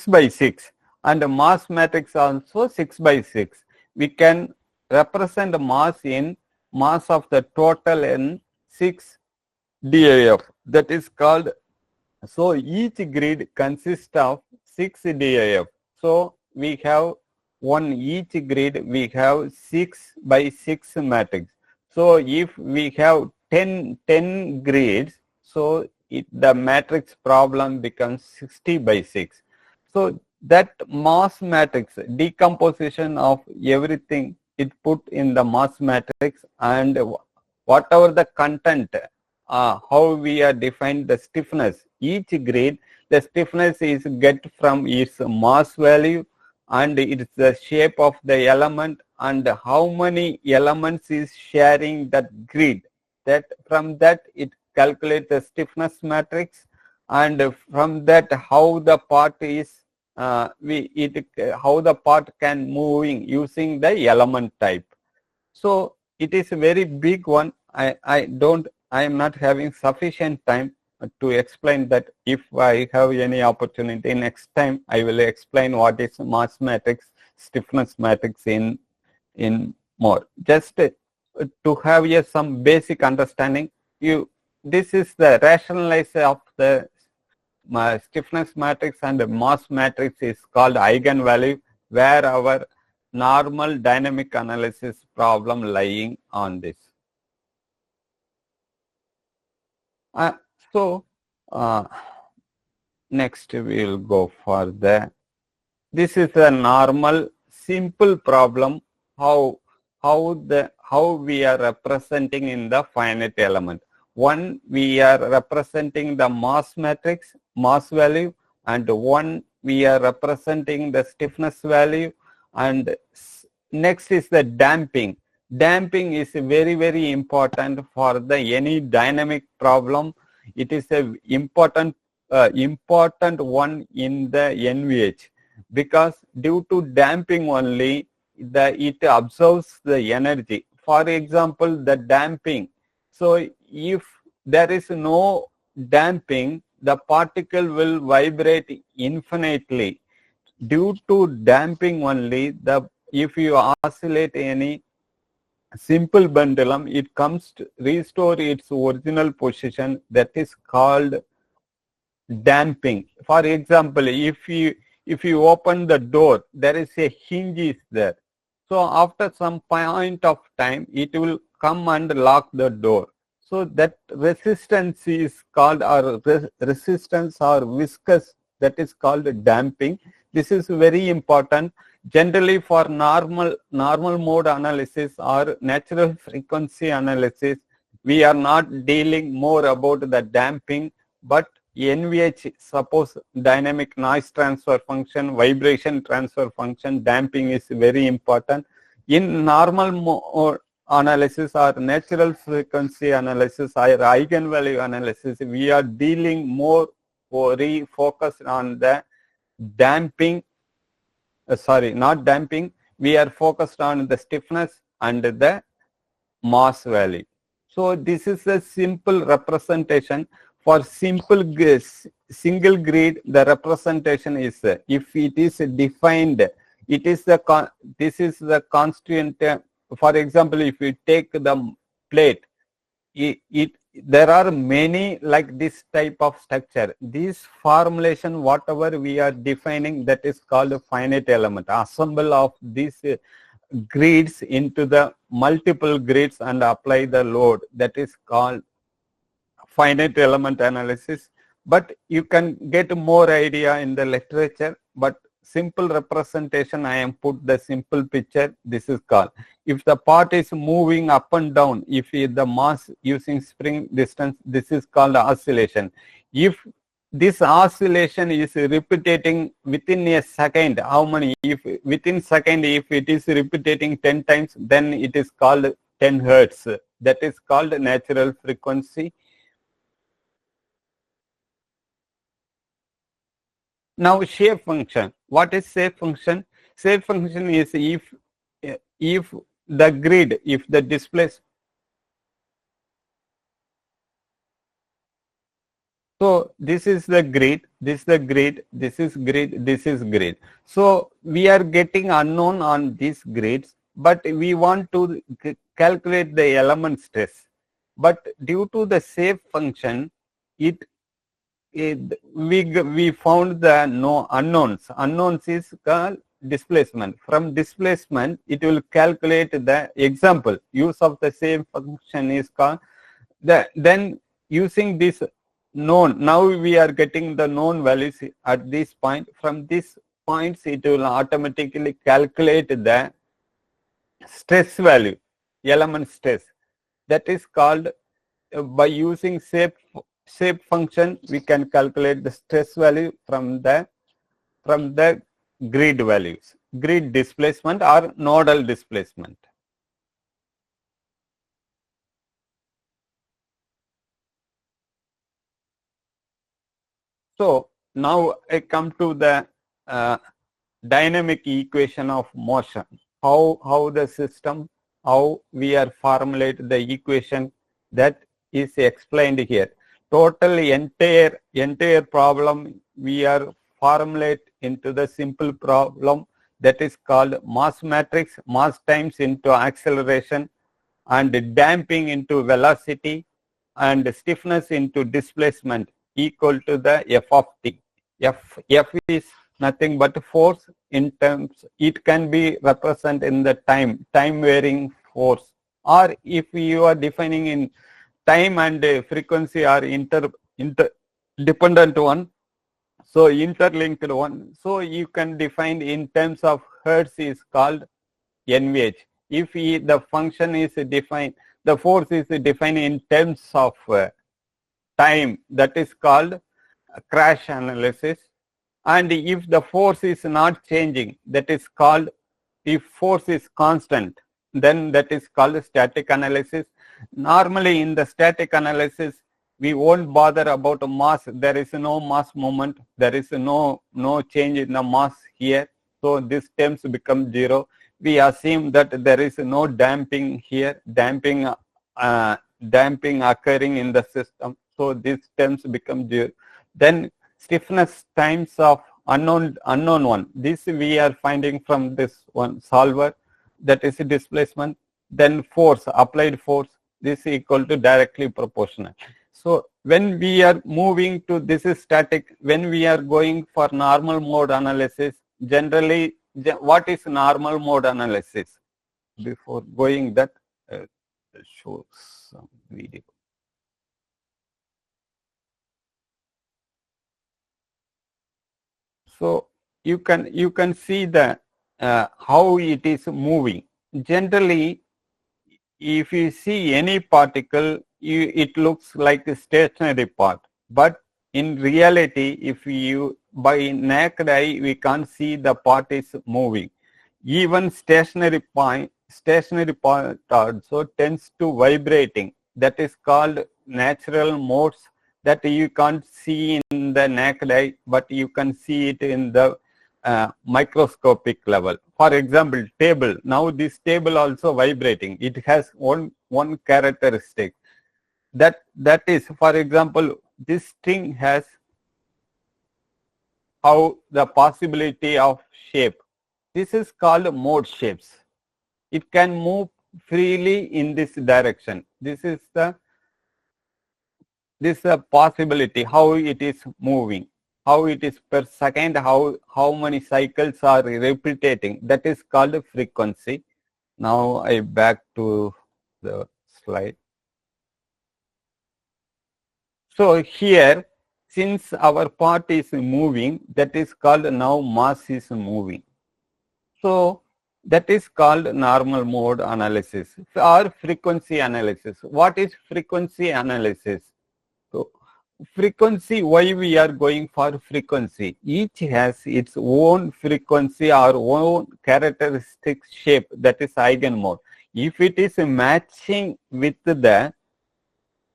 by 6, and the mass matrix also 6 by 6. We can represent the mass in mass of the total in 6 DAF. That is called, so each grid consists of 6 DAF. So we have each grid, we have 6 by 6 matrix. So if we have 10 grids, so the matrix problem becomes 60 by 6. So that mass matrix, decomposition of everything it put in the mass matrix, and whatever the content, how we are defined the stiffness, each grade, the stiffness is get from its mass value and it's the shape of the element and how many elements is sharing that grid. That from that it calculates the stiffness matrix, and from that how the part is how the part can moving using the element type. So it is a very big one. I am not having sufficient time to explain that. If I have any opportunity next time, I will explain what is mass matrix, stiffness matrix in more. Just to have some basic understanding, this is the rationalize of the stiffness matrix, and the mass matrix is called eigenvalue, where our normal dynamic analysis problem lying on this. Next we will go for this is a normal simple problem, how we are representing in the finite element. One, we are representing the mass matrix, mass value, and one we are representing the stiffness value, and next is the damping. Damping is very, very important for the any dynamic problem. It is a important one in the NVH, because due to damping only it absorbs the energy. For example, the damping. So if there is no damping, the particle will vibrate infinitely. Due to damping only, if you oscillate any simple pendulum, it comes to restore its original position. That is called damping. For example, if you open the door, there is a hinge is there. So after some point of time, it will come and lock the door. So that resistance is called, or resistance or viscous, that is called damping. This is very important. Generally for normal mode analysis or natural frequency analysis, we are not dealing more about the damping, but NVH, suppose dynamic noise transfer function, vibration transfer function, damping is very important. In normal mode analysis or natural frequency analysis or eigenvalue analysis, we are dealing more focused on the damping, not damping, we are focused on the stiffness and the mass value. So this is a simple representation. For simple single grid, the representation is, if it is defined, it is this is the constituent. For example, if you take the plate, there are many like this type of structure. This formulation, whatever we are defining, that is called a finite element. Assemble of these grids into the multiple grids and apply the load, that is called finite element analysis. But you can get more idea in the literature, but simple representation, I am put the simple picture. This is called, if the part is moving up and down, if the mass using spring distance, this is called oscillation. If this oscillation is repeating within a second, how many? If within second, if it is repeating 10 times, then it is called 10 hertz. That is called natural frequency. Now shape function. What is shape function? Shape function is if the grid, if the displacement. So this is the grid, this is the grid, this is grid, this is grid. So we are getting unknown on these grids, but we want to calculate the element stress. But due to the shape function, we found the unknowns. Unknowns is called displacement. From displacement, it will calculate the example. Use of the same function is called then using this known. Now we are getting the known values at this point. From this points, it will automatically calculate the stress value, element stress. That is called, by using shape function, we can calculate the stress value from the grid values, grid displacement or nodal displacement. So now I come to the dynamic equation of motion. How the system, how we are formulate the equation, that is explained here. Total entire problem we are formulate into the simple problem, that is called mass matrix, mass times into acceleration, and damping into velocity, and stiffness into displacement equal to the F of t. F is nothing but force in terms, it can be represented in the time varying force, or if you are defining in time and frequency are dependent one, so interlinked one, so you can define in terms of hertz is called NVH. If the function is defined, the force is defined in terms of time, that is called crash analysis. And if the force is not changing, that is called, if force is constant, then that is called static analysis. Normally in the static analysis, we won't bother about mass. There is no mass moment. There is no change in the mass here. So these terms become zero. We assume that there is no damping here, damping occurring in the system. So these terms become zero. Then stiffness times of unknown one. This we are finding from this one solver, that is displacement. Then force, applied force, this is equal to directly proportional. So when we are moving to, this is static, when we are going for normal mode analysis, generally what is normal mode analysis? Before going that, show some video. So you can see the how it is moving. Generally, if you see any particle, it looks like a stationary part. But in reality, if you by naked eye, we can't see the part is moving. Even stationary part also tends to vibrating. That is called natural modes, that you can't see in the naked eye, but you can see it in the microscopic level. For example, table. Now this table also vibrating. It has one characteristic. That is, for example, this string has how the possibility of shape. This is called mode shapes. It can move freely in this direction. This is a possibility, how it is moving, how it is per second, how many cycles are repeating. That is called frequency. Now I back to the slide. So here, since our part is moving, that is called now mass is moving. So that is called normal mode analysis or frequency analysis. What is frequency analysis? So frequency, why we are going for frequency? Each has its own frequency or own characteristic shape, that is eigenmode. If it is matching with the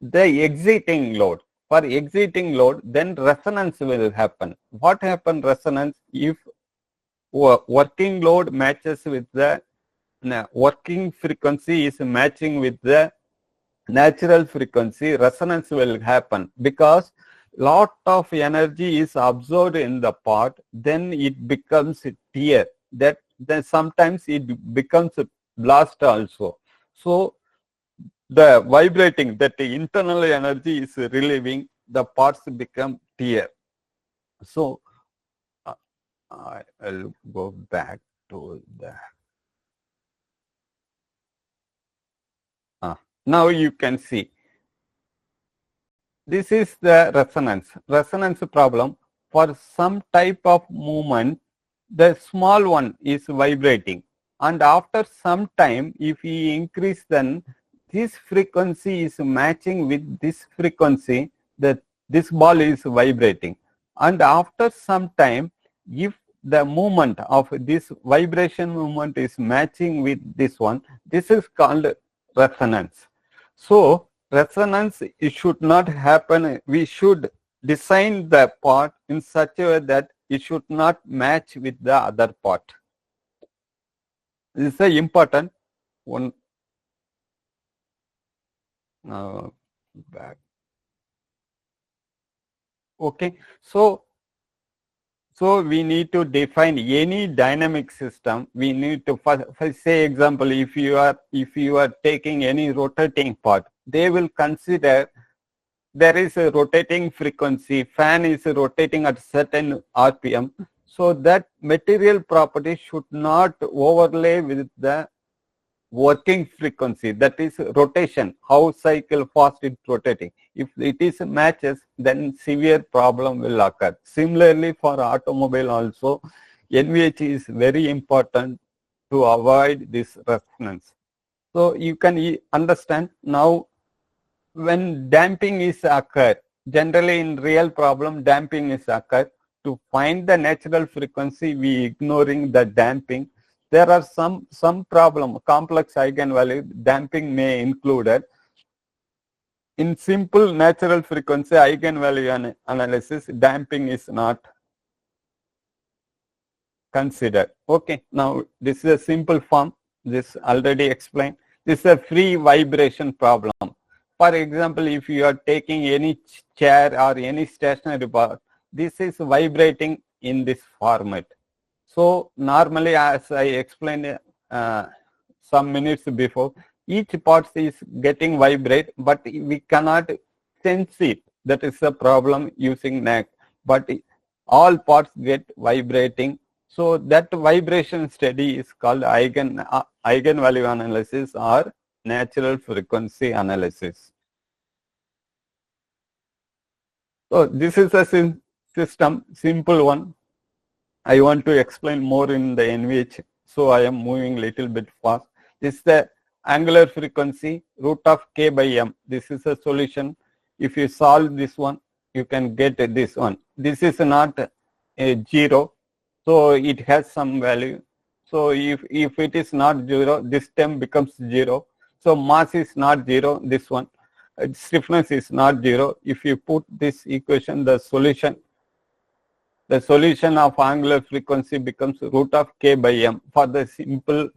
exiting load, for exiting load, then resonance will happen. What happen resonance? If working load matches with the working frequency is matching with the natural frequency, resonance will happen, because lot of energy is absorbed in the part, then it becomes tear, that then sometimes it becomes blast also. So the vibrating, that the internal energy is relieving, the parts become tear. So I'll go back to the now you can see this is the resonance problem. For some type of movement, the small one is vibrating, and after some time, if we increase, then this frequency is matching with this frequency, that this ball is vibrating. And after some time, if the movement of this vibration movement is matching with this one, this is called resonance. So resonance, it should not happen. We should design the part in such a way that it should not match with the other part. This is an important one. Now back. Okay, so we need to define any dynamic system. We need to first say example, if you are taking any rotating part, they will consider there is a rotating frequency, fan is rotating at certain RPM. So that material property should not overlay with the working frequency, that is rotation, how cycle fast it's rotating. If it is matches, then severe problem will occur. Similarly for automobile also, NVH is very important to avoid this resonance. So you can understand now, when damping is occurred, generally in real problem damping is occurred. To find the natural frequency, we ignoring the damping. There are some problem, complex eigenvalue, damping may included. In simple natural frequency eigenvalue analysis, damping is not considered. Okay, now this is a simple form, this already explained. This is a free vibration problem. For example, if you are taking any chair or any stationary part, this is vibrating in this format. So normally, as I explained some minutes before, each part is getting vibrate, but we cannot sense it. That is the problem using neck. But all parts get vibrating. So that vibration study is called eigenvalue analysis or natural frequency analysis. So this is a system, simple one. I want to explain more in the NVH, so I am moving little bit fast. This is the angular frequency, root of k by m. This is a solution. If you solve this one, you can get this one. This is not a 0, so it has some value. So if it is not 0, this term becomes 0. So mass is not 0, this one. Stiffness is not 0. If you put this equation, the solution of angular frequency becomes root of k by m for the simple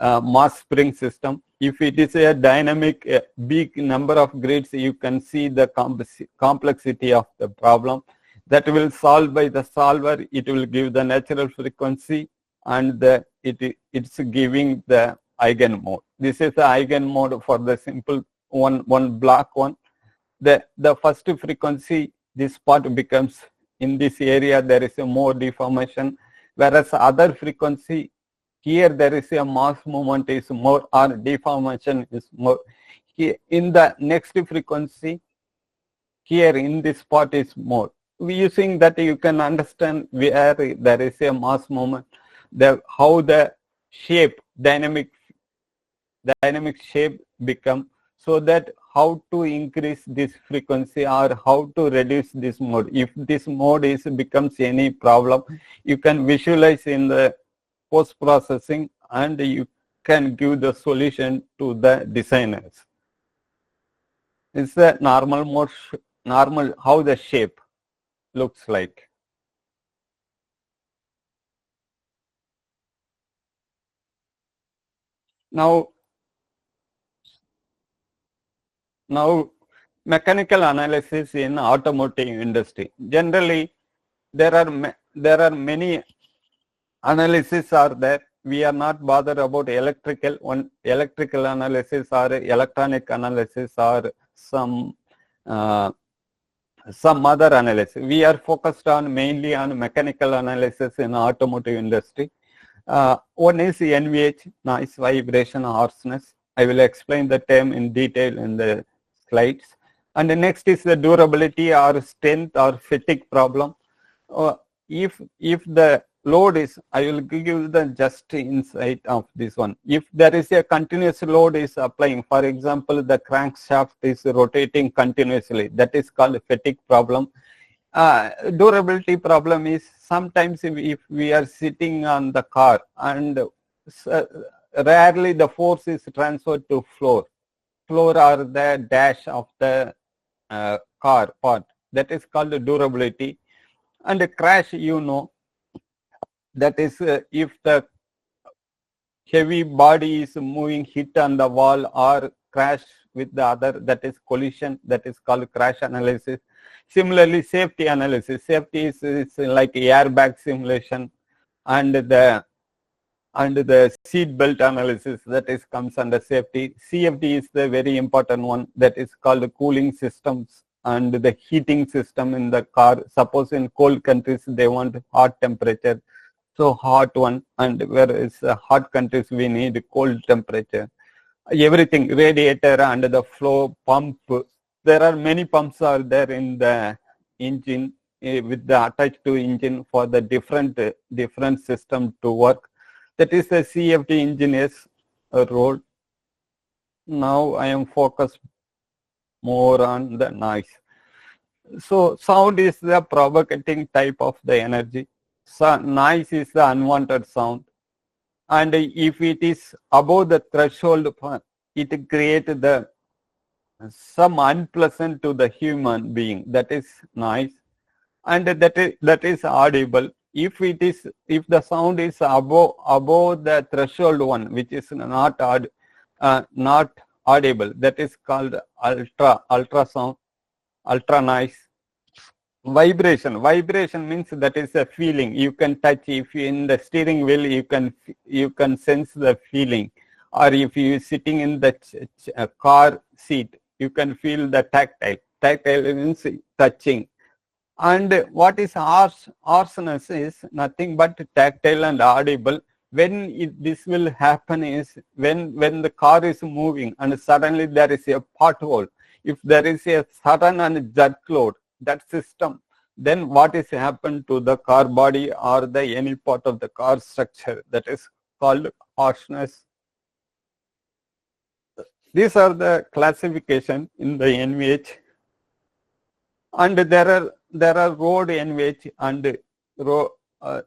mass spring system. If it is a dynamic big number of grids, you can see the complexity of the problem. That will solve by the solver. It will give the natural frequency, and it's giving the eigenmode. This is the eigenmode for the simple one block one. The first frequency, this part becomes, in this area there is a more deformation, whereas other frequency, here there is a mass movement is more or deformation is more. Here in the next frequency, here in this part is more. Using that, you can understand where there is a mass movement, how the shape, dynamic shape become, so that how to increase this frequency or how to reduce this mode. If this mode becomes any problem, you can visualize in the post-processing and you can give the solution to the designers. It's a normal mode, how the shape looks like. Now mechanical analysis in automotive industry. Generally, there are many analysis are there. We are not bothered about electrical analysis or electronic analysis or some other analysis. We are focused on mainly on mechanical analysis in automotive industry. One is NVH, noise, vibration, harshness. I will explain the term in detail in the slides. And the next is the durability or strength or fatigue problem. If the load is, I will give you the just insight of this one. If there is a continuous load is applying, for example, the crankshaft is rotating continuously, that is called fatigue problem. Durability problem is sometimes if we are sitting on the car and rarely the force is transferred to floor or the dash of the car part, that is called durability. And a crash, you know, that is if the heavy body is moving, hit on the wall or crash with the other, that is collision, that is called crash analysis. Similarly, safety analysis. Safety is like airbag simulation, and the seat belt analysis, that is comes under safety. CFD is the very important one, that is called the cooling systems and the heating system in the car. Suppose in cold countries they want hot temperature, so hot one, and whereas hot countries we need cold temperature. Everything, radiator and the flow pump. There are many pumps are there in the engine with the attached to engine for the different system to work. That is the CFD engineer's role. Now I am focused more on the noise. So sound is the provocating type of the energy. So noise is the unwanted sound. And if it is above the threshold, it creates the some unpleasant to the human being, that is noise, and that is audible. If the sound is above the threshold one, which is not audible, that is called ultrasound, ultra noise. Vibration means that is a feeling. You can touch. If you in the steering wheel, you can sense the feeling. Or if you are sitting in the car seat, you can feel the tactile. Tactile means touching. And what is harshness is nothing but tactile and audible. When this will happen is when the car is moving and suddenly there is a pothole. If there is a sudden and jerk load, that system, then what is happened to the car body or the any part of the car structure, that is called harshness. These are the classification in the NVH, and there are road NVH and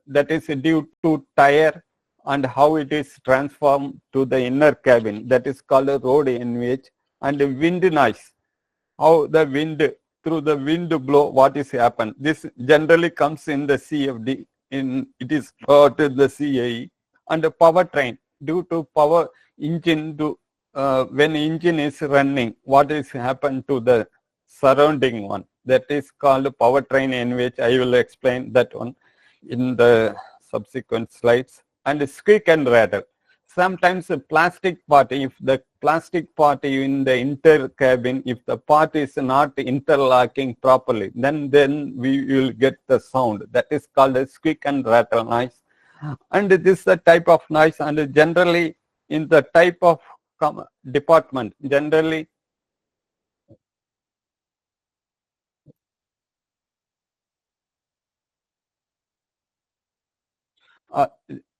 that is due to tire and how it is transformed to the inner cabin, that is called a road NVH. And wind noise, how the wind through the wind blow, what is happened. This generally comes in the CFD, it is taught in the CAE. And the powertrain, due to power engine, when engine is running, what is happened to the surrounding one, that is called powertrain NVH. I will explain that one in the subsequent slides. And squeak and rattle. Sometimes the plastic part, if the plastic part in the inter cabin, if the part is not interlocking properly, then we will get the sound. That is called a squeak and rattle noise. And this is the type of noise, and generally in the type of department, generally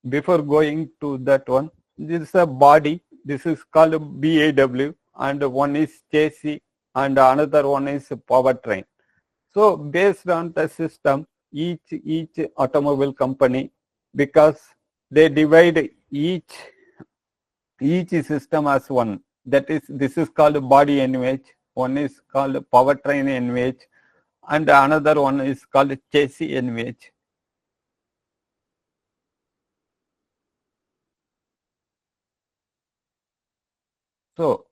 before going to that one, this is a body, this is called BAW, and one is chassis and another one is powertrain. So based on the system, each automobile company, because they divide each system as one, that is, this is called body NVH, one is called powertrain NVH, and another one is called chassis NVH. So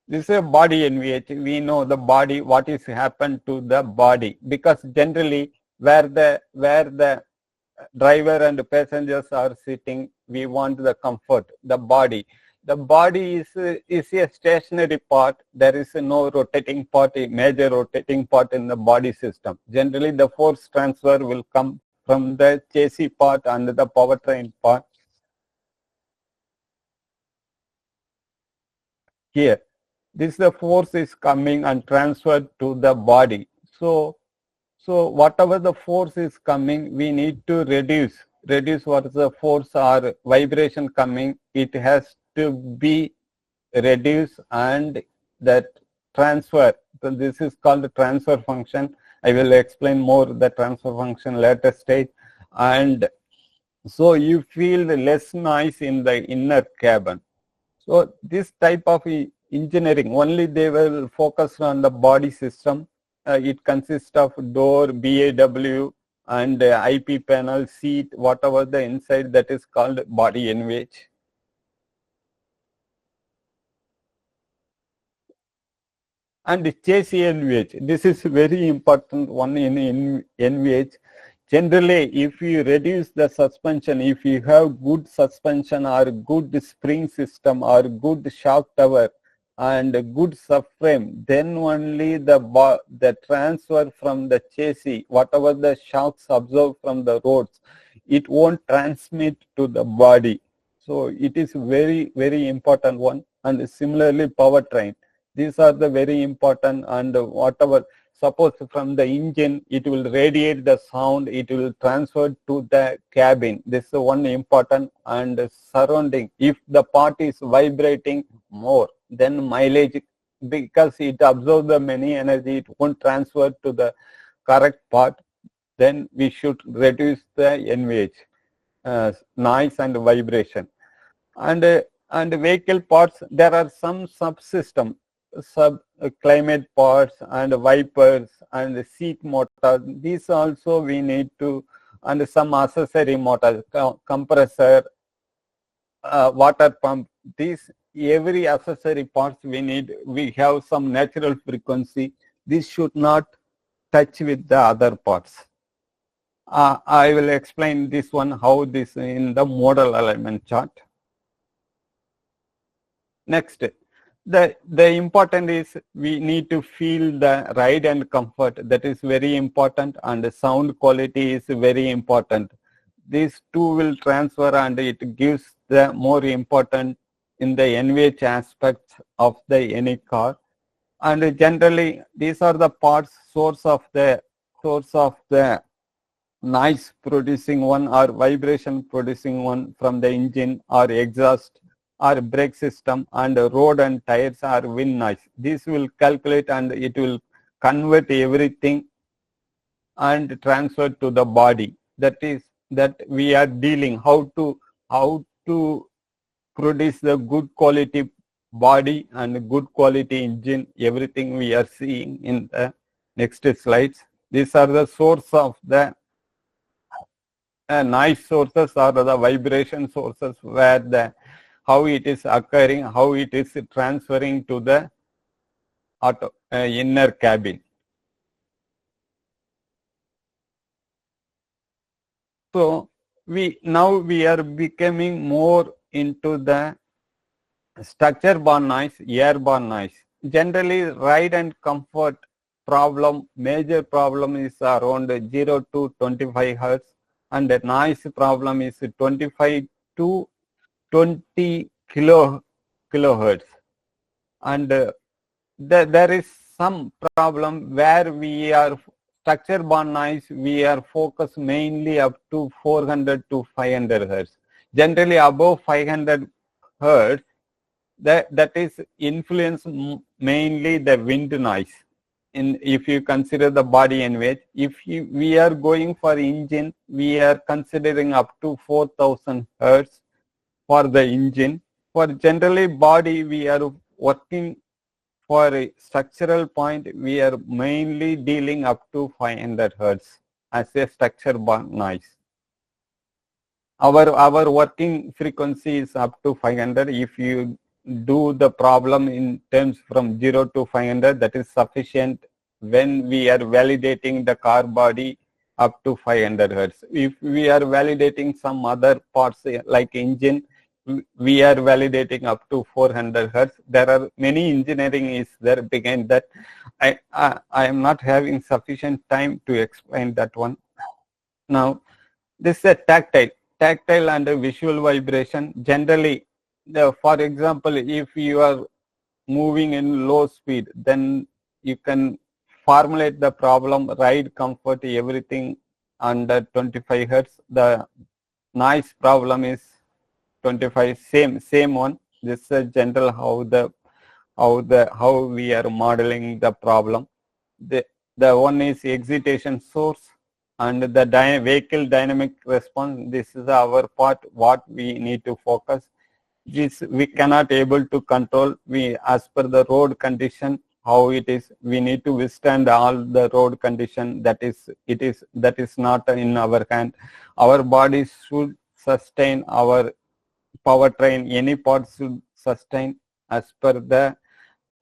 this is a body NVH. We know the body, what is happened to the body, because generally where the driver and passengers are sitting, we want the comfort, the body. The body is a stationary part. There is no rotating part, a major rotating part in the body system. Generally the force transfer will come from the chassis part and the powertrain part. Here, this the force is coming and transferred to the body. So whatever the force is coming, we need to reduce reduce what is the force or vibration coming, it has to be reduced, and that transfer, so this is called the transfer function. I will explain more the transfer function later stage. And so you feel less noise in the inner cabin. So this type of engineering, only they will focus on the body system. It consists of door, BAW, and IP panel, seat, whatever the inside, that is called body NVH. And chassis NVH, this is very important one in NVH. Generally, if you reduce the suspension, if you have good suspension or good spring system or good shock tower and good subframe, then only the transfer from the chassis, whatever the shocks absorbed from the roads, it won't transmit to the body. So it is very, very important one. And similarly, powertrain. These are the very important, and whatever, suppose from the engine, it will radiate the sound, it will transfer to the cabin. This is one important. And surrounding, if the part is vibrating more, then mileage, because it absorbs the many energy, it won't transfer to the correct part, then we should reduce the NVH, noise and vibration. And vehicle parts, there are some subsystem, climate parts and wipers and seat motor. These also we need to, and some accessory motors, compressor, water pump. These every accessory parts we need. We have some natural frequency. This should not touch with the other parts. I will explain this one, how this in the modal alignment chart. Next, the important is we need to feel the ride and comfort. That is very important, and the sound quality is very important. These two will transfer, and it gives the more important in the NVH aspects of the any car. And generally, these are the parts, source of the noise producing one or vibration producing one from the engine or exhaust or brake system, and road and tires or wind noise. This will calculate, and it will convert everything and transfer to the body. That is that we are dealing how to produce the good quality body and good quality engine. Everything we are seeing in the next slides. These are the source of the noise sources or the vibration sources, where the how it is occurring, how it is transferring to the inner cabin. So now we are becoming more into the structure-borne noise, airborne noise. Generally, ride and comfort problem, major problem is around 0 to 25 hertz, and the noise problem is 25 to 20 kilohertz. And there is some problem where we are structure-borne noise, we are focused mainly up to 400 to 500 hertz. Generally, above 500 hertz, that is influence mainly the wind noise. If you consider the body NVH, we are going for engine, we are considering up to 4000 hertz for the engine. For generally body, we are working for a structural point, we are mainly dealing up to 500 hertz as a structure-borne noise. Our working frequency is up to 500. If you do the problem in terms from 0 to 500, that is sufficient when we are validating the car body up to 500 hertz. If we are validating some other parts like engine, we are validating up to 400 hertz. There are many engineering is there behind that. I am not having sufficient time to explain that one. Now, this is a tactile and visual vibration. Generally, for example, if you are moving in low speed, then you can formulate the problem, ride comfort, everything under 25 hertz. The noise problem is 25, same one. This is a general how we are modeling the problem. The one is excitation source and the vehicle dynamic response. This is our part, what we need to focus. This we cannot able to control. We, as per the road condition, how it is, we need to withstand all the road condition. That is not in our hand. Our body should sustain our powertrain. Any part should sustain as per the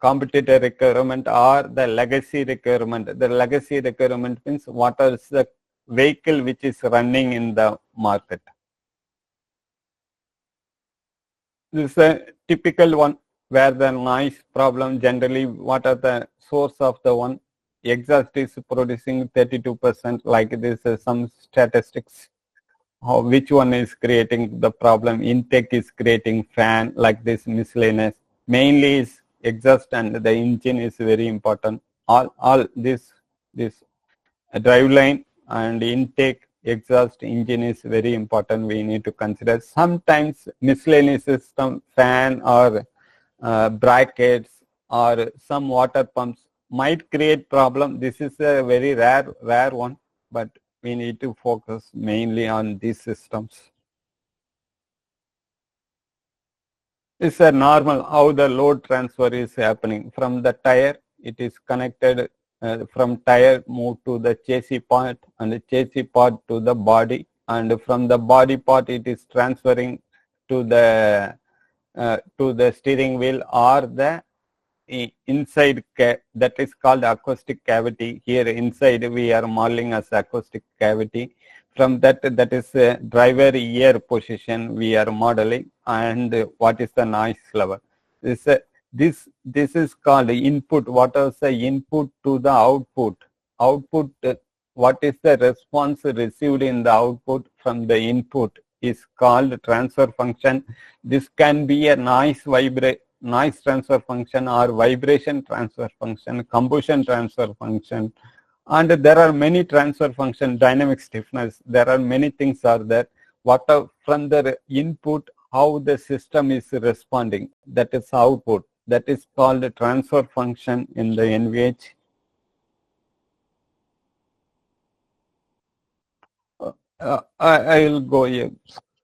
competitor requirement or the legacy requirement. The legacy requirement means what is the vehicle which is running in the market. This is a typical one where the noise problem, generally what are the source of the one. Exhaust is producing 32%, like this some statistics. Which one is creating the problem? Intake is creating fan, like this miscellaneous. Mainly is exhaust and the engine is very important. All this drive line and intake, exhaust, engine is very important. We need to consider. Sometimes miscellaneous system, fan or brackets or some water pumps might create problem. This is a very rare one, but we need to focus mainly on these systems. It's a normal how the load transfer is happening from the tire. It is connected from tire move to the chassis part and the chassis part to the body, and from the body part it is transferring to the steering wheel or the inside, that is called acoustic cavity. Here inside we are modeling as acoustic cavity. From that is driver ear position we are modeling, and what is the noise level. This is called input. What is the input to the output? Output, what is the response received in the output from the input is called transfer function. This can be a noise transfer function or vibration transfer function, combustion transfer function, and there are many transfer function, dynamic stiffness. There are many things are there. What from the input, how the system is responding, that is output. That is called a transfer function in the NVH. I will go a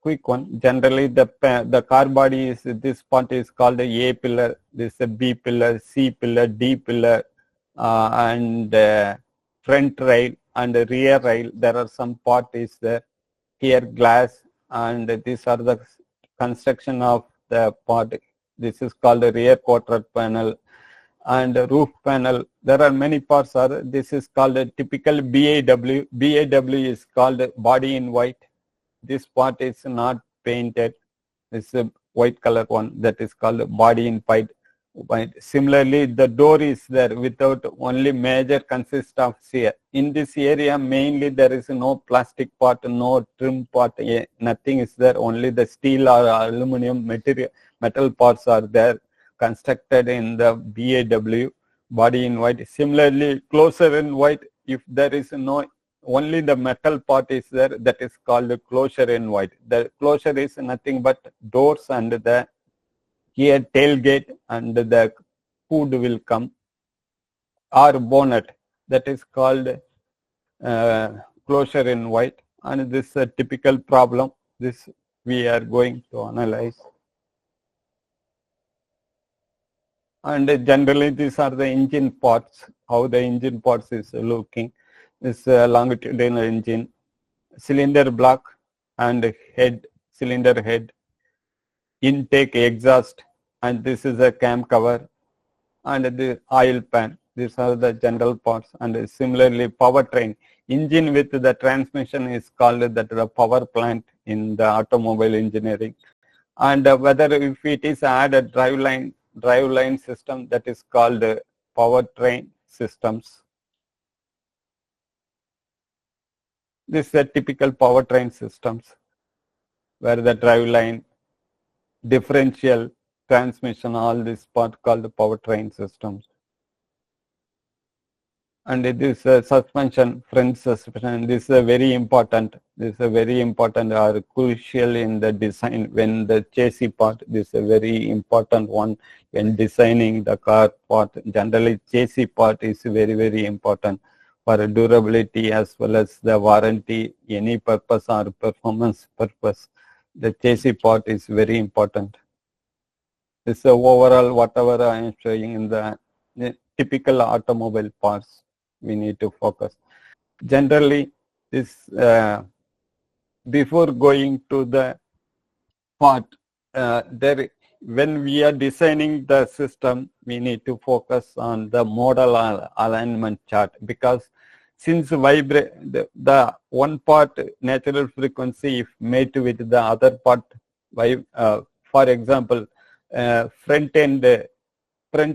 quick one. Generally, the car body is, this part is called the A pillar, this is a B pillar, C pillar, D pillar, and front rail and rear rail. There are some part is there. Here glass, and these are the construction of the part. This is called the rear quarter panel and roof panel. There are many parts. This is called a typical BAW. BAW is called body in white. This part is not painted. This is a white color one, that is called body in white. Similarly, the door is there without, only major consists of here. In this area, mainly there is no plastic part, no trim part, nothing is there. Only the steel or aluminum metal parts are there, constructed in the BAW, body in white. Similarly, closure in white, if there is no, only the metal part is there, that is called closure in white. The closure is nothing but doors and the here tailgate and the hood will come, or bonnet, that is called closure in white. And this is a typical problem. This we are going to analyze. And generally these are the engine parts, how the engine parts is looking. This longitudinal engine, cylinder block and head, cylinder head, intake, exhaust, and this is a cam cover and the oil pan. These are the general parts. And similarly powertrain, engine with the transmission is called the power plant in the automobile engineering. And whether if it is add a driveline system, that is called powertrain systems. This is a typical powertrain systems where the driveline, differential, transmission, all this part called the powertrain systems. And this suspension, front suspension, this is very important. This is very important or crucial in the design when the chassis part. This is a very important one when designing the car part. Generally, chassis part is very, very important for durability as well as the warranty, any purpose or performance purpose. The chassis part is very important. This is overall whatever I am showing in the typical automobile parts we need to focus. Generally, this before going to the part, when we are designing the system, we need to focus on the modal alignment chart, because since the one part natural frequency if made with the other part, for example, front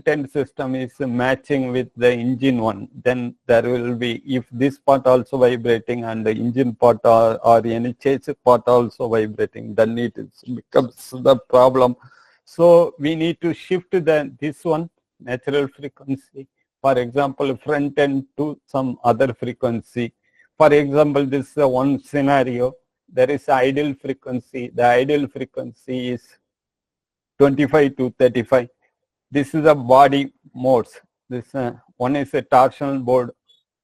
end system is matching with the engine one, then there will be, if this part also vibrating and the engine part or any chassis part also vibrating, then it becomes the problem. So we need to shift this one natural frequency, for example, front end to some other frequency. For example, this is one scenario. There is ideal frequency. The ideal frequency is 25 to 35. This is a body modes. This one is a torsional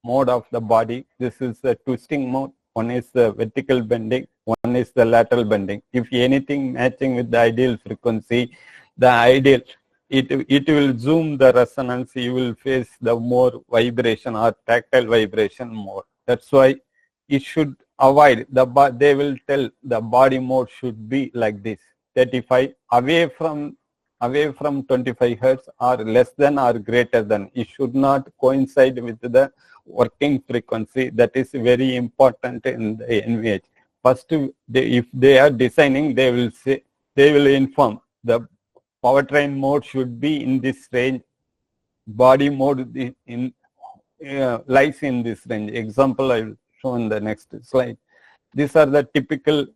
mode of the body. This is a twisting mode. One is the vertical bending. One is the lateral bending. If anything matching with the ideal frequency, the ideal, it will zoom the resonance. You will face the more vibration or tactile vibration more. That's why it should avoid they will tell the body mode should be like this, 35 away from 25 hertz or less than or greater than. It should not coincide with the working frequency. That is very important in the NVH. First, if they are designing, they will inform the powertrain mode should be in this range. Body mode lies in this range. Example I will show in the next slide. These are the typical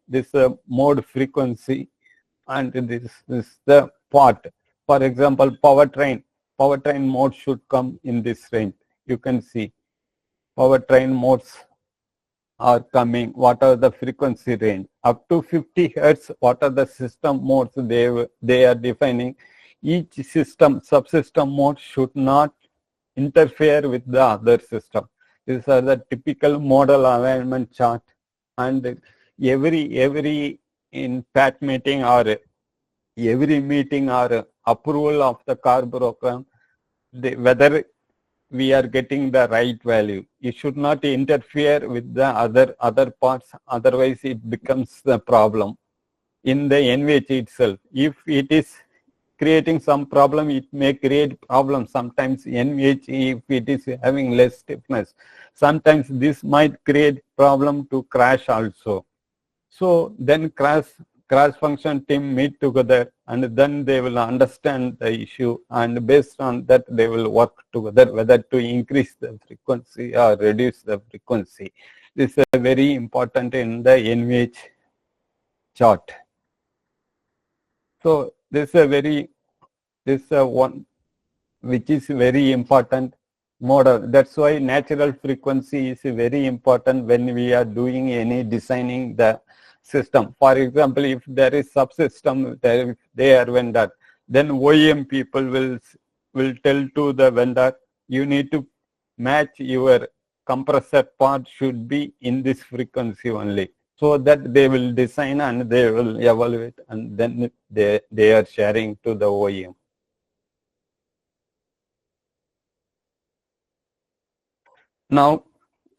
mode frequency, and this is the part. For example, powertrain mode should come in this range. You can see powertrain modes are coming. What are the frequency range? Up to 50 hertz. What are the system modes they are defining? Each subsystem mode should not interfere with the other system. These are the typical modal alignment chart, and every in PAT meeting or every meeting or approval of the car program, whether we are getting the right value. It should not interfere with the other parts, otherwise it becomes the problem in the NVH itself. If it is creating some problem, it may create problem. Sometimes NVH, if it is having less stiffness, sometimes this might create problem to crash also. So then crash function team meet together, and then they will understand the issue, and based on that they will work together whether to increase the frequency or reduce the frequency. This is very important in the NVH chart. So this is one which is very important model. That's why natural frequency is very important when we are doing any designing the system. For example, if there is subsystem, they are vendor, then OEM people will tell to the vendor, you need to match your compressor part should be in this frequency only. So that they will design and they will evaluate, and then they are sharing to the OEM. Now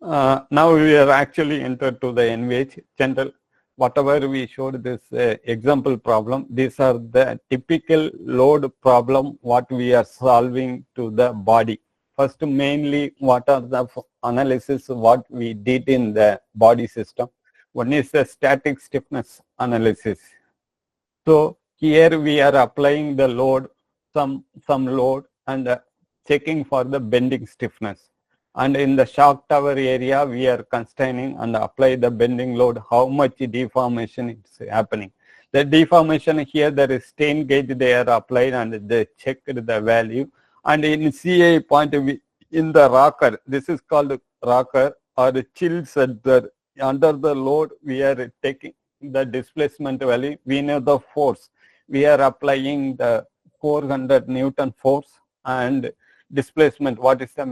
we are actually entered to the NVH general. Whatever we showed this example problem, these are the typical load problem what we are solving to the body. First, mainly what are the analysis what we did in the body system. One is the static stiffness analysis. So here we are applying the load, some load, and checking for the bending stiffness. And in the shock tower area, we are constraining and apply the bending load, how much deformation is happening. The deformation here, there is strain gauge they are applied and they checked the value. And in CA point, in the rocker. This is called rocker or chill center. Under the load, we are taking the displacement value. We know the force. We are applying the 400 Newton force and displacement. What is the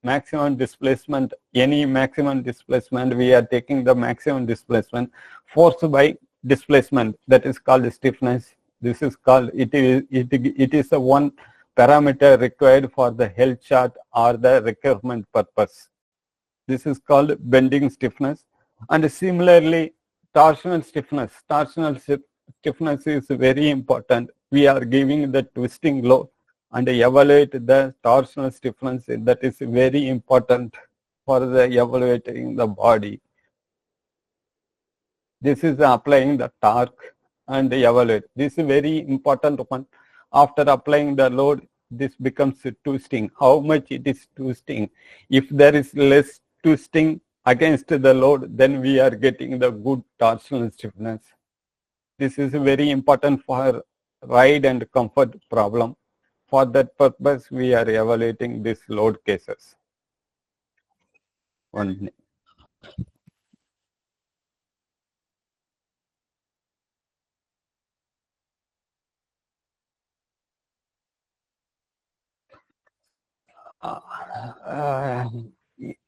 maximum displacement? Any maximum displacement, we are taking the maximum displacement. Force by displacement, that is called stiffness. This is called, it is the one parameter required for the health chart or the requirement purpose. This is called bending stiffness. And similarly, torsional stiffness. Torsional stiffness is very important. We are giving the twisting load and evaluate the torsional stiffness. That is very important for the evaluating the body. This is applying the torque and evaluate. This is very important one. After applying the load, this becomes twisting. How much it is twisting? If there is less twisting against the load, then we are getting the good torsional stiffness. This is very important for ride and comfort problem. For that purpose, we are evaluating these load cases. One.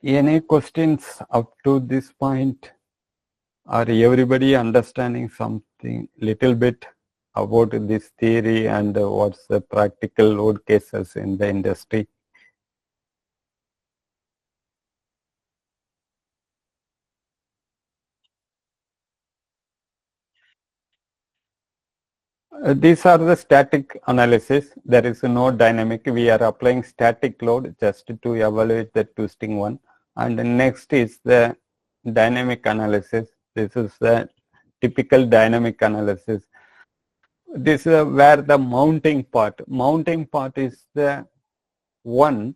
Any questions up to this point? Are everybody understanding something little bit about this theory and what's the practical load cases in the industry? These are the static analysis. There is no dynamic. We are applying static load just to evaluate the twisting one. And the next is the dynamic analysis. This is the typical dynamic analysis. This is where the mounting part is the one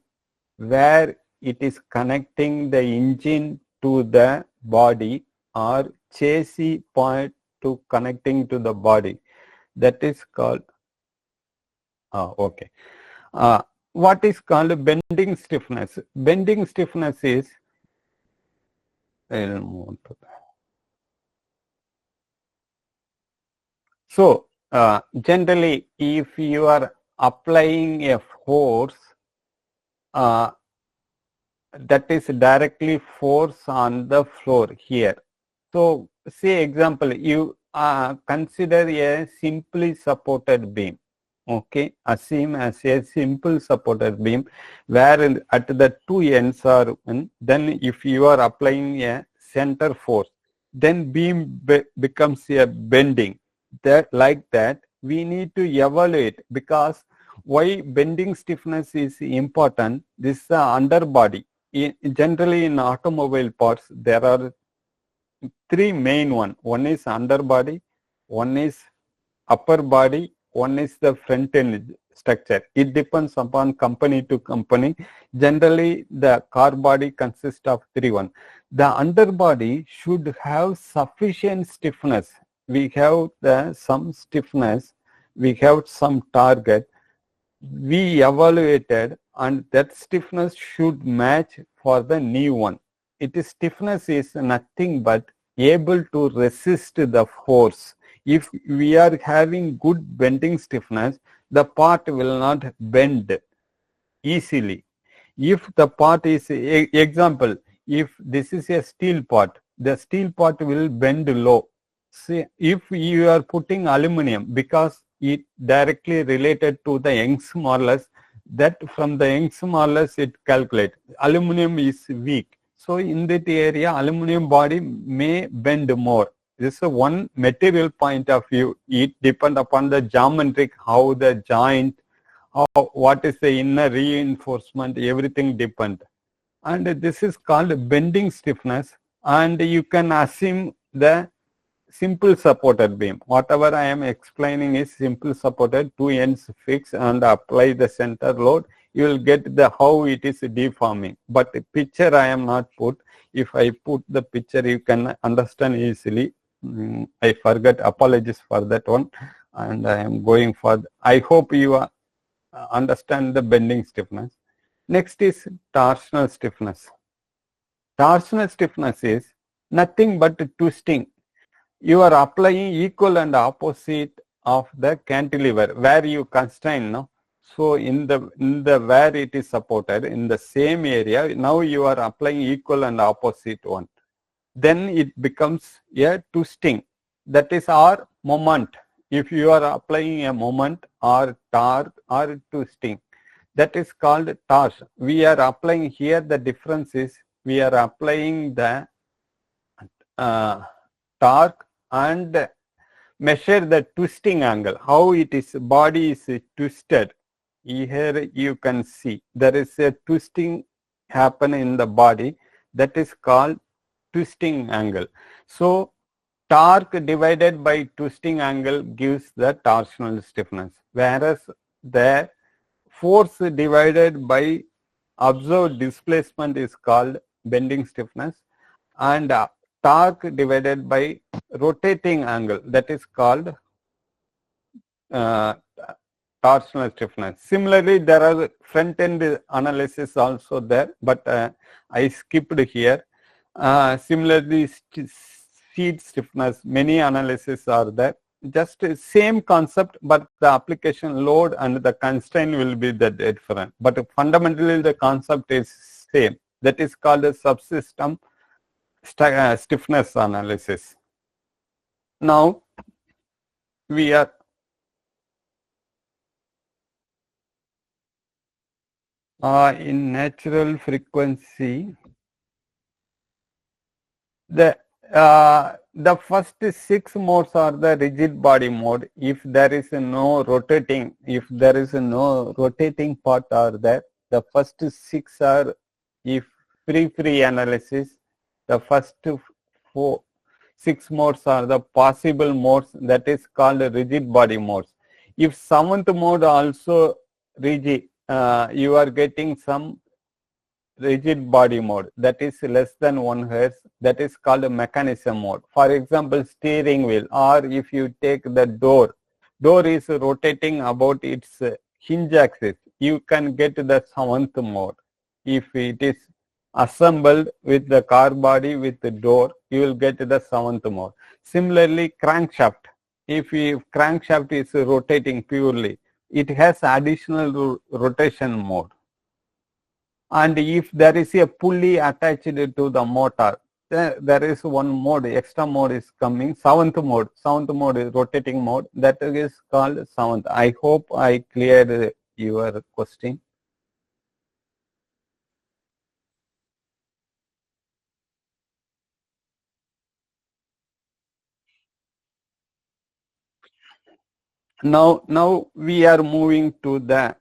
where it is connecting the engine to the body or chassis point to connecting to the body. That is called, okay. What is called bending stiffness? Bending stiffness is, I'll move on to that. So, generally, if you are applying a force that is directly force on the floor here. So, say example, you consider a simply supported beam. Okay, assume as a simple supported beam where at the two ends are, then if you are applying a center force, then beam becomes a bending. That like that, we need to evaluate, because why bending stiffness is important. This is the underbody. Generally in automobile parts, there are three main one. One is underbody, one is upper body, one is the front end structure. It depends upon company to company. Generally, the car body consists of three one. The underbody should have sufficient stiffness. We have some stiffness, we have some target. We evaluated, and that stiffness should match for the new one. Stiffness is nothing but able to resist the force. If we are having good bending stiffness, the part will not bend easily. If the part is, example, if this is a steel part, the steel part will bend low. See, if you are putting aluminum, because it directly related to the Young's modulus, that from the Young's modulus it calculates. Aluminum is weak. So in that area, aluminum body may bend more. This is one material point of view. It depends upon the geometric, how the joint, what is the inner reinforcement, everything depends. And this is called bending stiffness. And you can assume the simple supported beam. Whatever I am explaining is simple supported, two ends fixed and apply the center load. You will get the how it is deforming. But the picture I am not put. If I put the picture, you can understand easily. I forgot, apologies for that one. And I am going for, I hope you understand the bending stiffness. Next is torsional stiffness. Torsional stiffness is nothing but twisting. You are applying equal and opposite of the cantilever where you constrain. No? So in the where it is supported in the same area, now you are applying equal and opposite one. Then it becomes a twisting. That is our moment. If you are applying a moment or torque or twisting, that is called torque. We are applying here, the difference is we are applying the torque and measure the twisting angle, how it is body is twisted. Here you can see there is a twisting happen in the body, that is called twisting angle. So torque divided by twisting angle gives the torsional stiffness, whereas the force divided by observed displacement is called bending stiffness, and torque divided by rotating angle, that is called torsional stiffness. Similarly, there are front end analysis also there, but I skipped here. Similarly, seat stiffness, many analysis are there. Just same concept, but the application load and the constraint will be the different. But fundamentally, the concept is same. That is called a subsystem stiffness analysis. Now we are in natural frequency. The first 6 modes are the rigid body mode. If there is no rotating, part are there, the first 6 are if free analysis. The first 6 modes are the possible modes, that is called rigid body modes. If 7th mode also rigid, you are getting some rigid body mode, that is less than 1 hertz, that is called a mechanism mode. For example, steering wheel, or if you take the door is rotating about its hinge axis, you can get the 7th mode. If it is assembled with the car body with the door, you will get the 7th mode. Similarly, crankshaft, if crankshaft is rotating purely, it has additional rotation mode. And if there is a pulley attached to the motor, there is one mode, extra mode is coming, 7th mode. 7th mode is rotating mode, that is called 7th. I hope I cleared your question. Now we are moving to the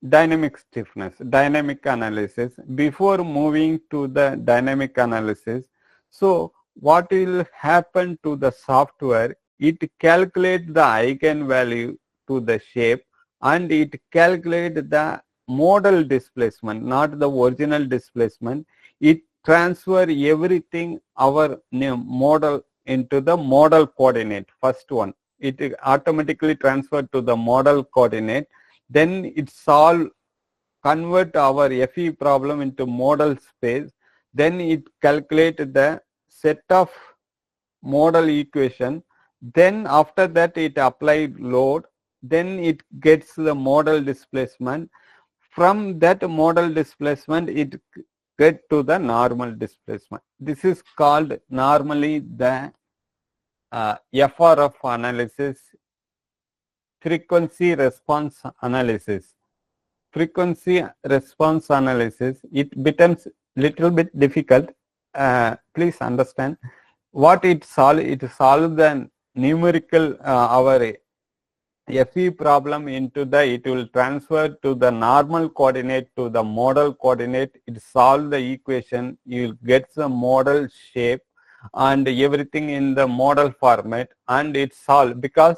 dynamic stiffness, dynamic analysis. Before moving to the dynamic analysis, so what will happen to the software? It calculates the eigenvalue to the shape, and it calculates the modal displacement, not the original displacement. It transfer everything our model into the model coordinate, first one. It automatically transferred to the model coordinate. Then it convert our FE problem into model space. Then it calculate the set of model equation. Then after that it applied load. Then it gets the model displacement. From that model displacement, it get to the normal displacement. This is called normally the FRF analysis, frequency response analysis. Frequency response analysis, it becomes little bit difficult. Please understand what it solve. It solve the numerical our FE problem into the, it will transfer to the normal coordinate to the model coordinate. It solve the equation, you will get the model shape and everything in the model format, and it solve because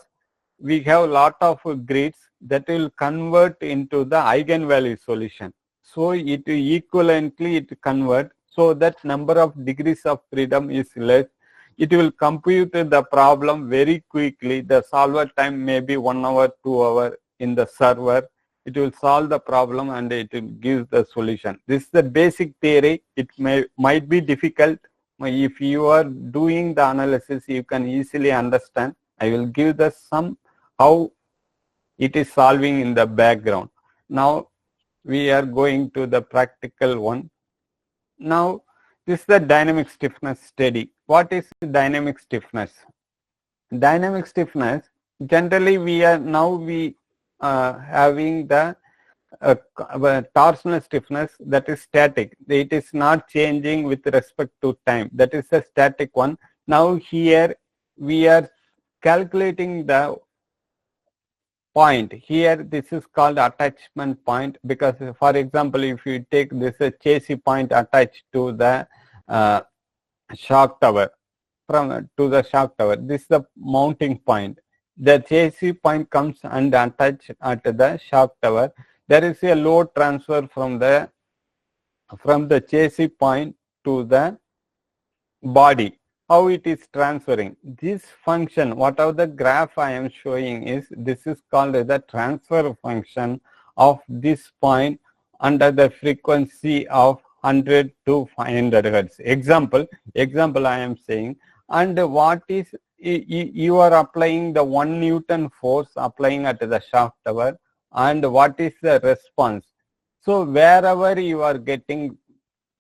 we have a lot of grids that will convert into the eigenvalue solution. So it equivalently it convert, so that number of degrees of freedom is less. It will compute the problem very quickly. The solver time may be 1 hour, 2 hours in the server. it will solve the problem and it will give the solution. This is the basic theory. It might be difficult. If you are doing the analysis, you can easily understand. I will give the some how it is solving in the background. Now we are going to the practical one. Now this is the dynamic stiffness study. What is dynamic stiffness? Dynamic stiffness, generally we are now having the torsional stiffness, that is static. It is not changing with respect to time. That is the static one. Now here we are calculating the point. Here this is called attachment point, because for example, if you take this chassis point attached to the shock tower, to the shock tower, this is the mounting point. The chassis point comes and attached at the shock tower. There is a load transfer from the chassis point to the body. How it is transferring? This function, whatever the graph I am showing is, this is called the transfer function of this point under the frequency of 100 to 500 hertz. Example I am saying, and what is, you are applying the 1 Newton force applying at the shock tower, and what is the response? So wherever you are getting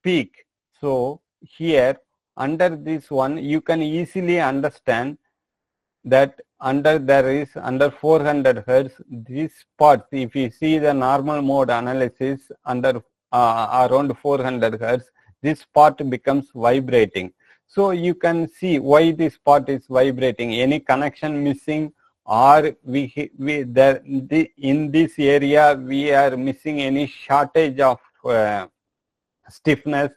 peak, so here under this one you can easily understand that under 400 hertz, this part, if you see the normal mode analysis under around 400 hertz, this part becomes vibrating. So you can see why this part is vibrating. Any connection missing, or in this area we are missing any shortage of stiffness.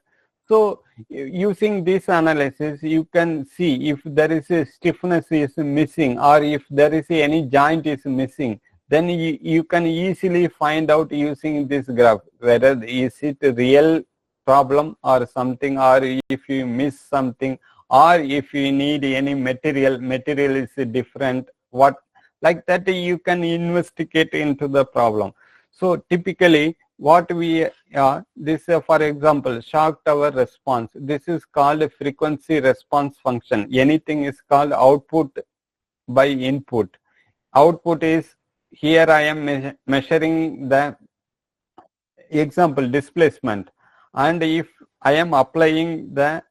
So using this analysis, you can see if there is a stiffness is missing, or if there is any joint is missing, then you can easily find out using this graph whether is it a real problem or something, or if you miss something, or if you need any material is different, what like that you can investigate into the problem. So typically what we this for example, shock tower response, this is called a frequency response function. Anything is called output by input. Output is, here I am measuring the example displacement, and if I am applying the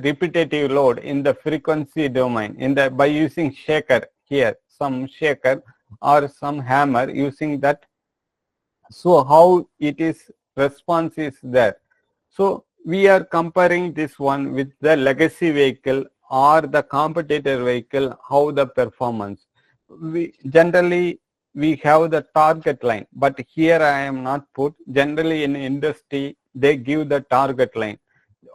repetitive load in the frequency domain by using shaker, here some shaker or some hammer, using that, so how it is response is there. So we are comparing this one with the legacy vehicle or the competitor vehicle, how the performance. Generally we have the target line, but here I am not put. Generally in industry they give the target line.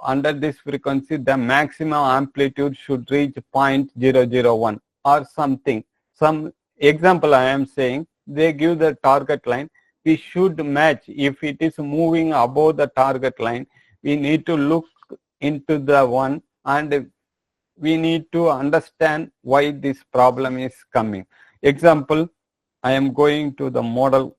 Under this frequency the maximum amplitude should reach 0.001 or something. Some example I am saying, they give the target line. We should match. If it is moving above the target line, we need to look into the one, and we need to understand why this problem is coming. Example, I am going to the model.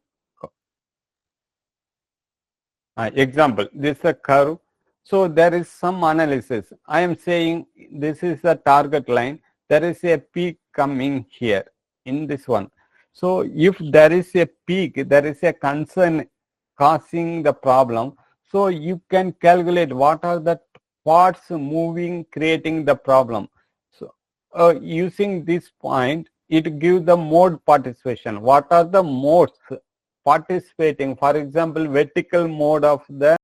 Example, this is a curve. So there is some analysis. I am saying this is the target line. There is a peak coming here in this one. So if there is a peak, there is a concern causing the problem. So you can calculate what are the parts moving, creating the problem. So using this point, it gives the mode participation. What are the modes participating? For example, vertical mode of the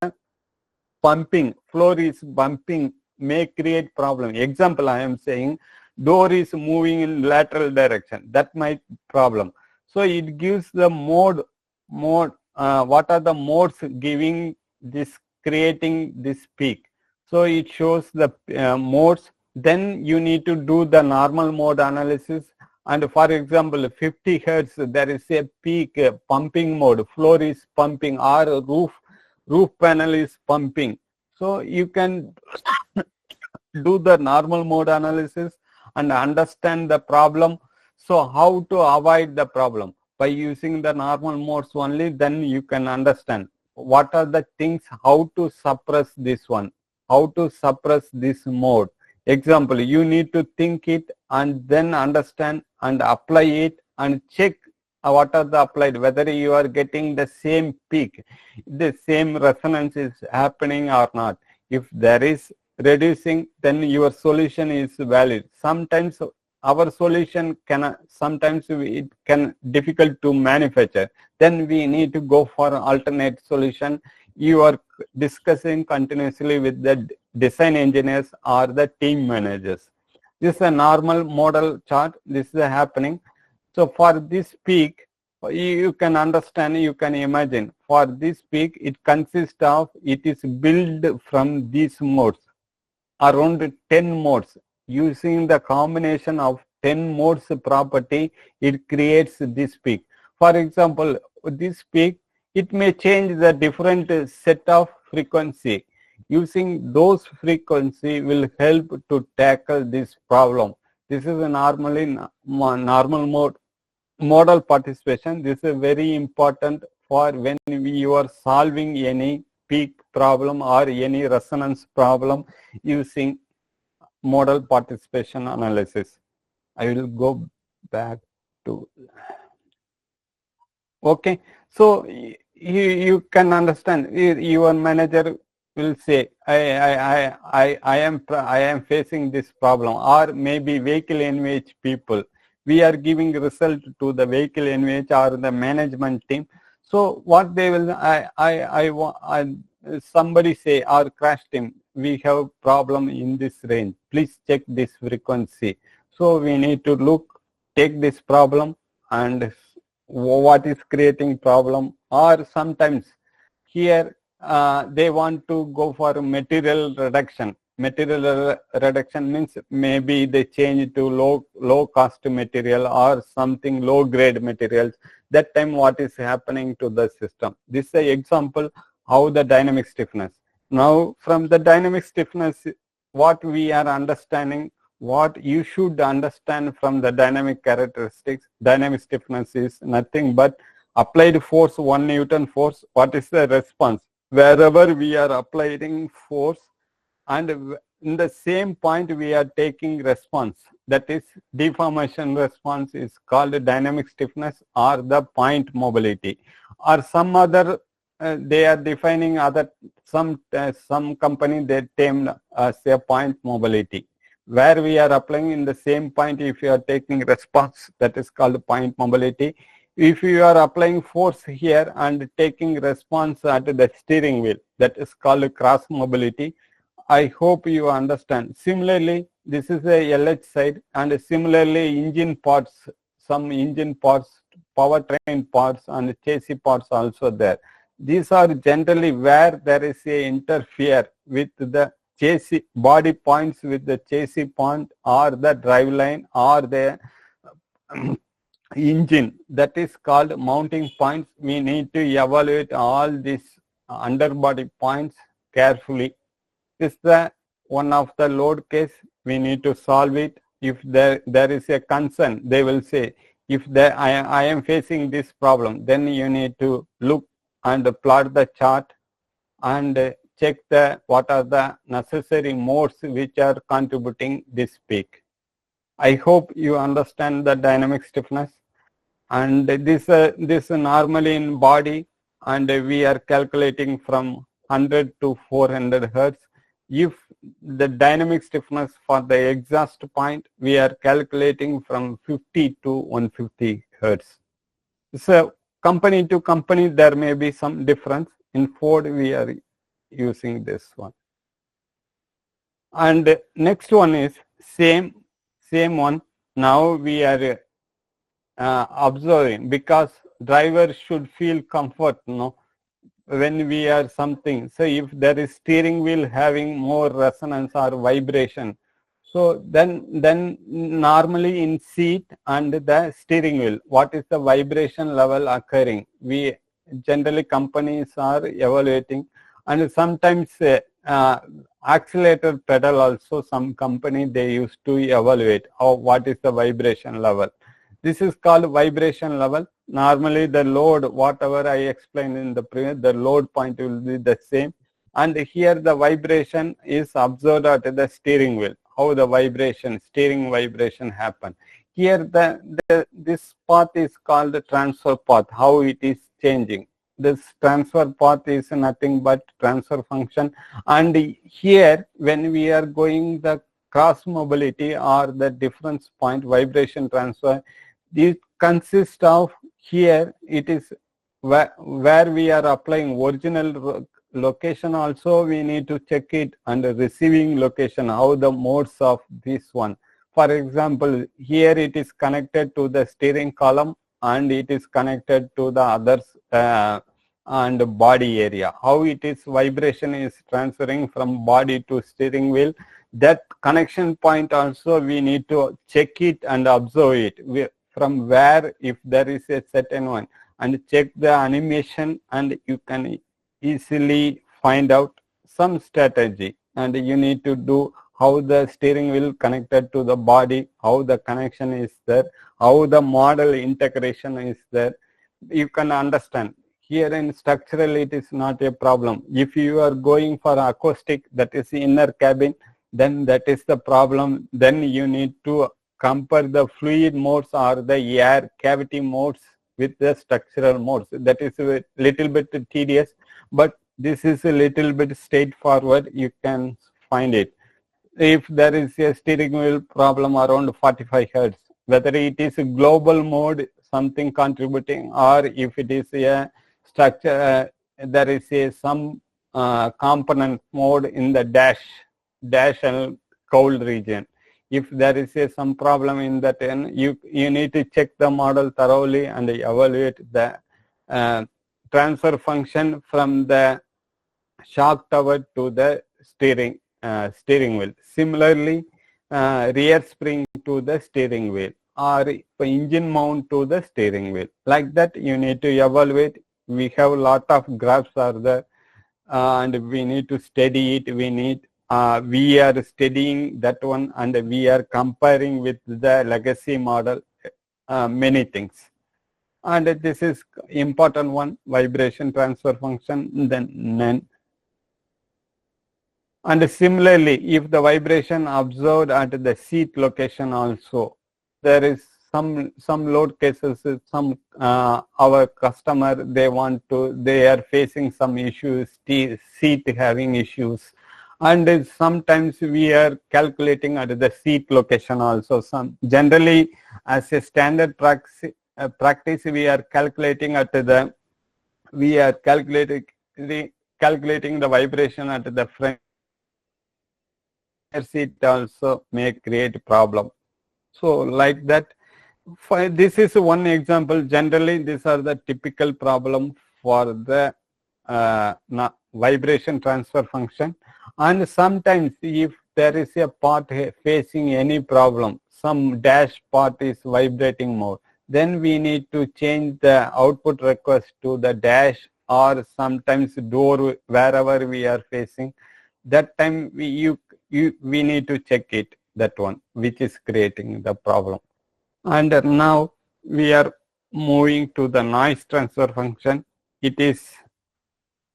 pumping, floor is bumping, may create problem. Example, I am saying door is moving in lateral direction, that might problem. So it gives the mode, what are the modes giving this, creating this peak. So it shows the modes. Then you need to do the normal mode analysis. And for example, 50 hertz, there is a peak pumping mode, floor is pumping, or roof panel is pumping. So you can do the normal mode analysis and understand the problem. So how to avoid the problem? by using the normal modes only, then you can understand what are the things, how to suppress this one, how to suppress this mode. Example, you need to think it and then understand and apply it and check what are the applied, whether you are getting the same peak, the same resonance is happening or not. If there is reducing, then your solution is valid. Sometimes our solution sometimes it can difficult to manufacture. Then we need to go for alternate solution. You are discussing continuously with the design engineers or the team managers. This is a normal model chart. This is happening. So for this peak, you can understand, you can imagine, for this peak, it consists of, it is built from these modes, around 10 modes. Using the combination of 10 modes property, it creates this peak. For example, this peak, it may change the different set of frequency. Using those frequency will help to tackle this problem. This is a normally normal mode model participation. This is very important for when you are solving any peak problem or any resonance problem using model participation analysis. I will go back to, okay. So you can understand, your manager will say, I am facing this problem, or maybe vehicle NVH people. We are giving result to the vehicle NVH or the management team. So what they will, somebody say, our crash team, we have problem in this range. Please check this frequency. So we need to look, take this problem and what is creating problem. Or sometimes here they want to go for material reduction. Material reduction means maybe they change to low cost material or something low grade materials. That time what is happening to the system. This is an example how the dynamic stiffness. Now from the dynamic stiffness, what we are understanding, what you should understand from the dynamic characteristics, dynamic stiffness is nothing but applied force, 1 Newton force. What is the response? Wherever we are applying force, and in the same point we are taking response, that is deformation response, is called dynamic stiffness or the point mobility, or some other they are defining other, some company they termed as a point mobility, where we are applying in the same point. If you are taking response, that is called point mobility. If you are applying force here and taking response at the steering wheel, that is called cross mobility. I hope you understand. Similarly, this is a LH side, and similarly engine parts, some engine parts, powertrain parts and chassis parts also there. These are generally where there is a interfere with the chassis body points with the chassis point or the drive line or the engine. That is called mounting points. We need to evaluate all these underbody points carefully. This is the one of the load case. We need to solve it. If there is a concern, they will say, if I am facing this problem, then you need to look and plot the chart and check what are the necessary modes which are contributing this peak. I hope you understand the dynamic stiffness. And this normally in body, and we are calculating from 100 to 400 hertz. If the dynamic stiffness for the exhaust point, we are calculating from 50 to 150 hertz. So company to company there may be some difference. In Ford we are using this one. And next one is same one. Now we are observing, because driver should feel comfort, when we are something. So if there is steering wheel having more resonance or vibration, so then normally in seat and the steering wheel, what is the vibration level occurring? We generally companies are evaluating, and sometimes accelerator pedal also some company they used to evaluate what is the vibration level. This is called vibration level. Normally the load, whatever I explained in the previous, the load point will be the same. And here the vibration is observed at the steering wheel, how the vibration, steering vibration happen. Here this path is called the transfer path, how it is changing. This transfer path is nothing but transfer function. And here when we are going the cross mobility or the difference point vibration transfer, it consists of, here it is where we are applying original location also we need to check it, and the receiving location, how the modes of this one. For example, here it is connected to the steering column and it is connected to the others and body area. How it is vibration is transferring from body to steering wheel. That connection point also we need to check it and observe it. From where, if there is a certain one, and check the animation, and you can easily find out some strategy, and you need to do how the steering wheel connected to the body, how the connection is there, how the model integration is there. You can understand. Here in structural it is not a problem. If you are going for acoustic, that is inner cabin, then that is the problem. Then you need to compare the fluid modes or the air cavity modes with the structural modes. That is a little bit tedious, but this is a little bit straightforward. You can find it. If there is a steering wheel problem around 45 Hertz, whether it is a global mode, something contributing, or if it is a structure, there is a some component mode in the dash and cold region. If there is some problem in that, you need to check the model thoroughly and evaluate the transfer function from the shock tower to the steering wheel. Similarly, rear spring to the steering wheel, or engine mount to the steering wheel. Like that, you need to evaluate. We have a lot of graphs are there, and we need to study it. We are studying that one, and we are comparing with the legacy model many things. And this is important one, vibration transfer function. Then and similarly, if the vibration observed at the seat location also, there is some load cases, some our customer, they are facing some issues, seat having issues. And sometimes we are calculating at the seat location also. Generally, as a standard practice, we are calculating calculating the vibration at the front seat also may create problem. So like that, this is one example. Generally, these are the typical problem for the vibration transfer function. And sometimes if there is a part facing any problem, some dash part is vibrating more, then we need to change the output request to the dash, or sometimes door, wherever we are facing. That time we need to check it, that one which is creating the problem. And now we are moving to the noise transfer function. It is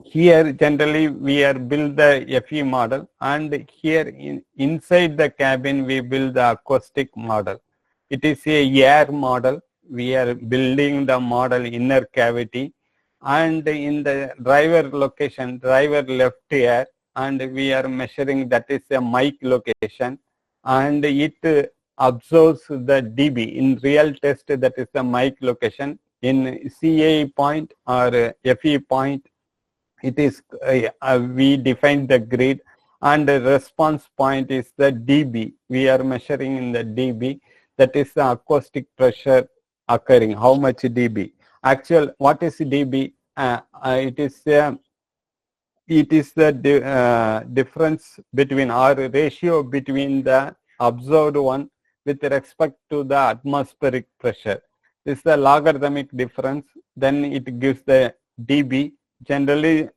here generally we are build the FE model, and here inside the cabin we build the acoustic model. It is a air model. We are building the model inner cavity, and in the driver location, driver left ear, and we are measuring, that is a mic location, and it observes the dB. In real test, that is the mic location. In CA point or FE point, it is we define the grid, and the response point is the dB. We are measuring in the dB. That is the acoustic pressure occurring. How much dB? Actual, what is dB? It is the difference between, or ratio between the observed one with respect to the atmospheric pressure. This is the logarithmic difference. Then it gives the dB. Generally,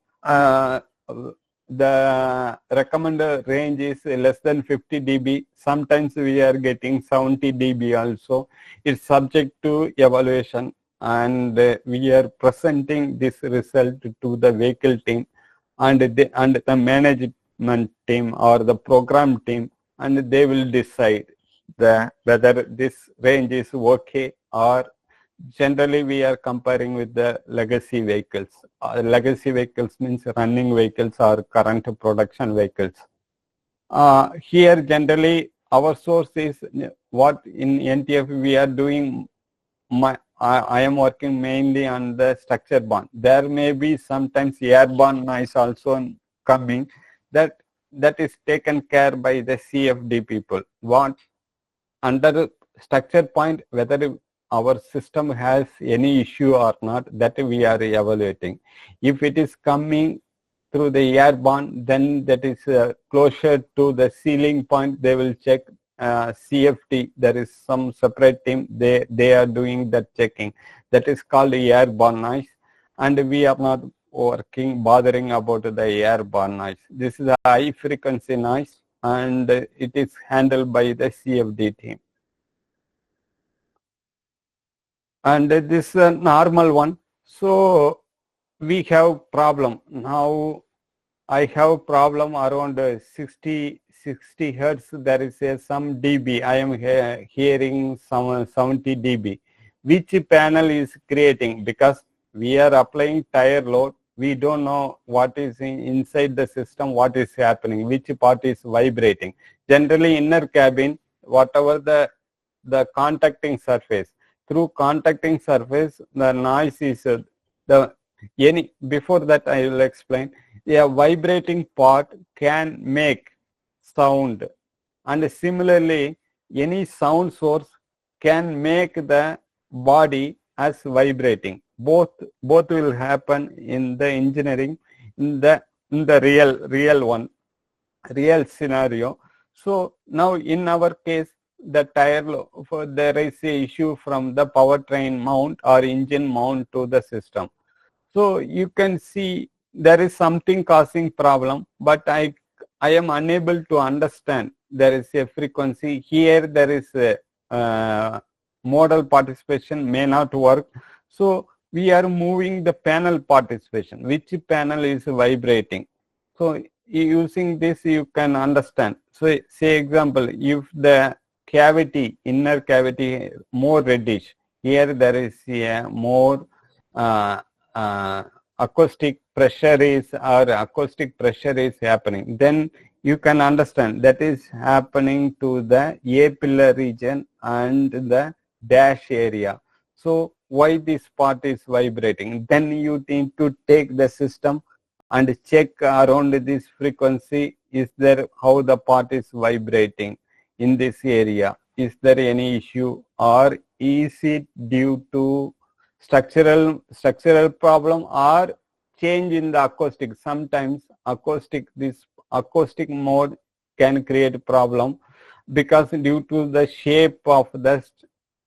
the recommended range is less than 50 dB. Sometimes we are getting 70 dB also. It's subject to evaluation. and we are presenting this result to the vehicle team and the management team or the program team, and they will decide whether this range is okay, or generally we are comparing with the legacy vehicles. Legacy vehicles means running vehicles or current production vehicles. Here generally our source is what in NTF we are doing. I am working mainly on the structure borne. There may be sometimes airborne noise also coming. That is taken care by the CFD people. What under the structure point, whether our system has any issue or not, that we are evaluating. If it is coming through the airborne, then that is closer to the ceiling point, they will check. CFT, there is some separate team, they are doing that checking. That is called airborne noise, and we are not bothering about the airborne noise. This is a high frequency noise, and it is handled by the CFD team. And this is a normal one. So we have problem now. I have problem around 60 hertz. There is some dB. I am hearing some 70 dB. Which panel is creating? Because we are applying tire load. We don't know what is inside the system, what is happening, which part is vibrating. Generally, inner cabin, whatever the contacting surface. Through contacting surface, the noise is before that I will explain. A vibrating part can make sound, and similarly any sound source can make the body as vibrating. Both will happen in the engineering, in the real scenario. So now in our case, the tire there is a issue from the powertrain mount or engine mount to the system. So you can see there is something causing problem, but I am unable to understand. There is a frequency here. There is a modal participation may not work. So we are moving the panel participation. Which panel is vibrating? So using this you can understand. So say example, if the cavity, inner cavity more reddish, here there is a more acoustic pressure is happening, then you can understand that is happening to the A-pillar region and the dash area. So why this part is vibrating? Then you need to take the system and check around this frequency. Is there how the part is vibrating in this area? Is there any issue, or is it due to structural problem or change in the acoustic? Sometimes this acoustic mode can create a problem because due to the shape of the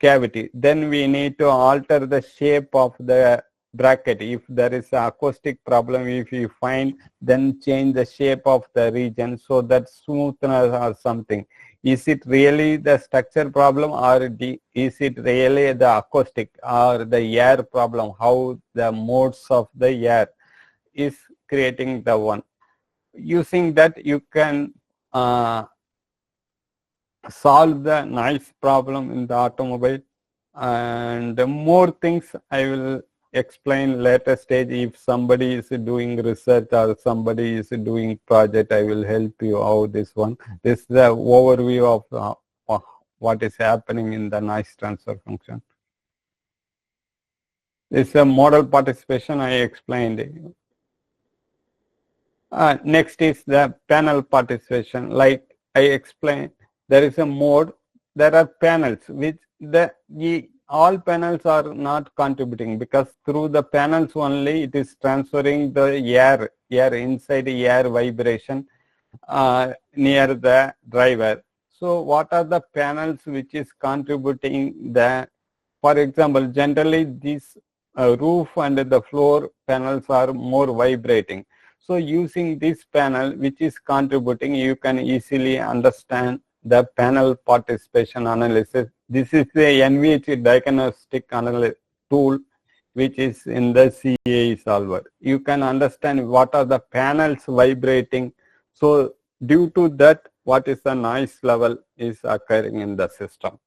cavity. Then we need to alter the shape of the bracket. If there is an acoustic problem, if you find, then change the shape of the region so that smoothness or something. Is it really the structure problem, or is it really the acoustic or the air problem? How the modes of the air is creating the one. Using that you can solve the noise problem in the automobile, and more things I will explain later stage. If somebody is doing research or somebody is doing project, I will help you out this one. This is the overview of what is happening in the noise transfer function. This is a model participation I explained. Next is the panel participation. Like I explained, there is a mode, there are panels which all panels are not contributing, because through the panels only it is transferring the air inside the air vibration near the driver. So what are the panels which is contributing the, for example, generally these roof and the floor panels are more vibrating. So using this panel which is contributing, you can easily understand the panel participation analysis. This is the NVH diagnostic tool. which is in the CAE solver. You can understand what are the panels vibrating. So due to that, what is the noise level is occurring in the system.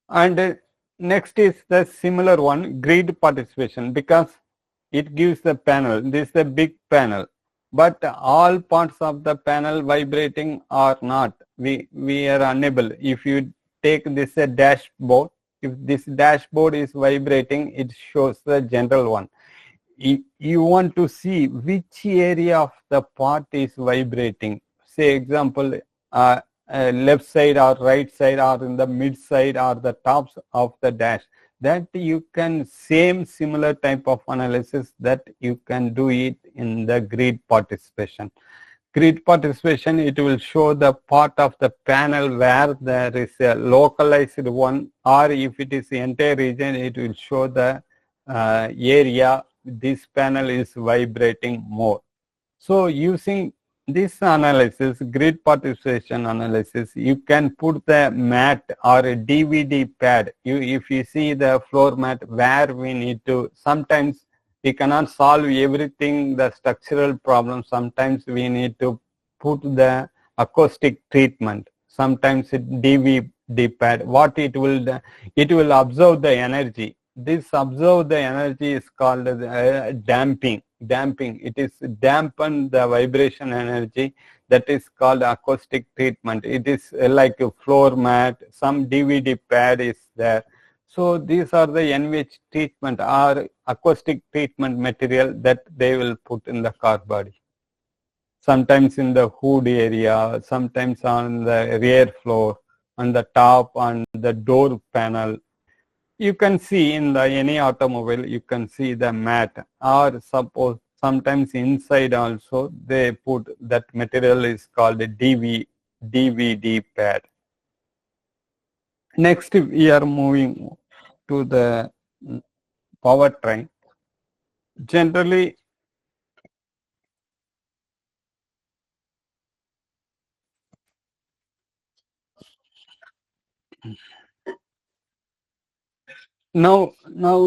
And next is the similar one, grid participation, because it gives the panel. This is a big panel, but all parts of the panel vibrating or not. We are unable. If you take this a dashboard, if this dashboard is vibrating, it shows the general one. You want to see which area of the part is vibrating. Say example, left side or right side or in the mid side or the tops of the dash. That you can similar type of analysis that you can do it in the grid participation. Grid participation, it will show the part of the panel where there is a localized one, or if it is the entire region, it will show the area this panel is vibrating more. So using this analysis, grid participation analysis, you can put the mat or a DVD pad. If you see the floor mat where we need to, sometimes we cannot solve everything, the structural problem. Sometimes we need to put the acoustic treatment. Sometimes DVD pad, what it will do, it will absorb the energy. This absorb the energy is called damping. It is dampen the vibration energy, that is called acoustic treatment. It is like a floor mat, some DVD pad is there. So these are the NVH treatment or acoustic treatment material that they will put in the car body. Sometimes in the hood area, sometimes on the rear floor, on the top, on the door panel. You can see in the any automobile, you can see the mat, or suppose sometimes inside also they put that material is called a DVD pad. Next we are moving to the powertrain. Generally, now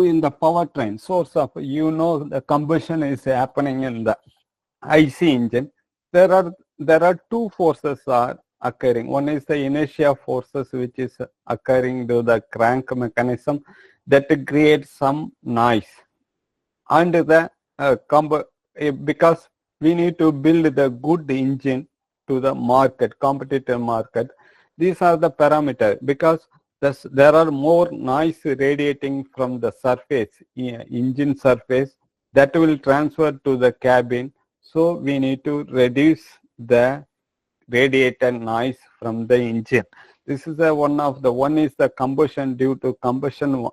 in the powertrain source of, the combustion is happening in the IC engine. There are two forces are occurring. One is the inertia forces, which is occurring to the crank mechanism that creates some noise, and the because we need to build the good engine to the market, competitor market. These are the parameters, because there are more noise radiating from the surface, engine surface, that will transfer to the cabin. So we need to reduce the radiated noise from the engine. This is one is the combustion. Due to combustion,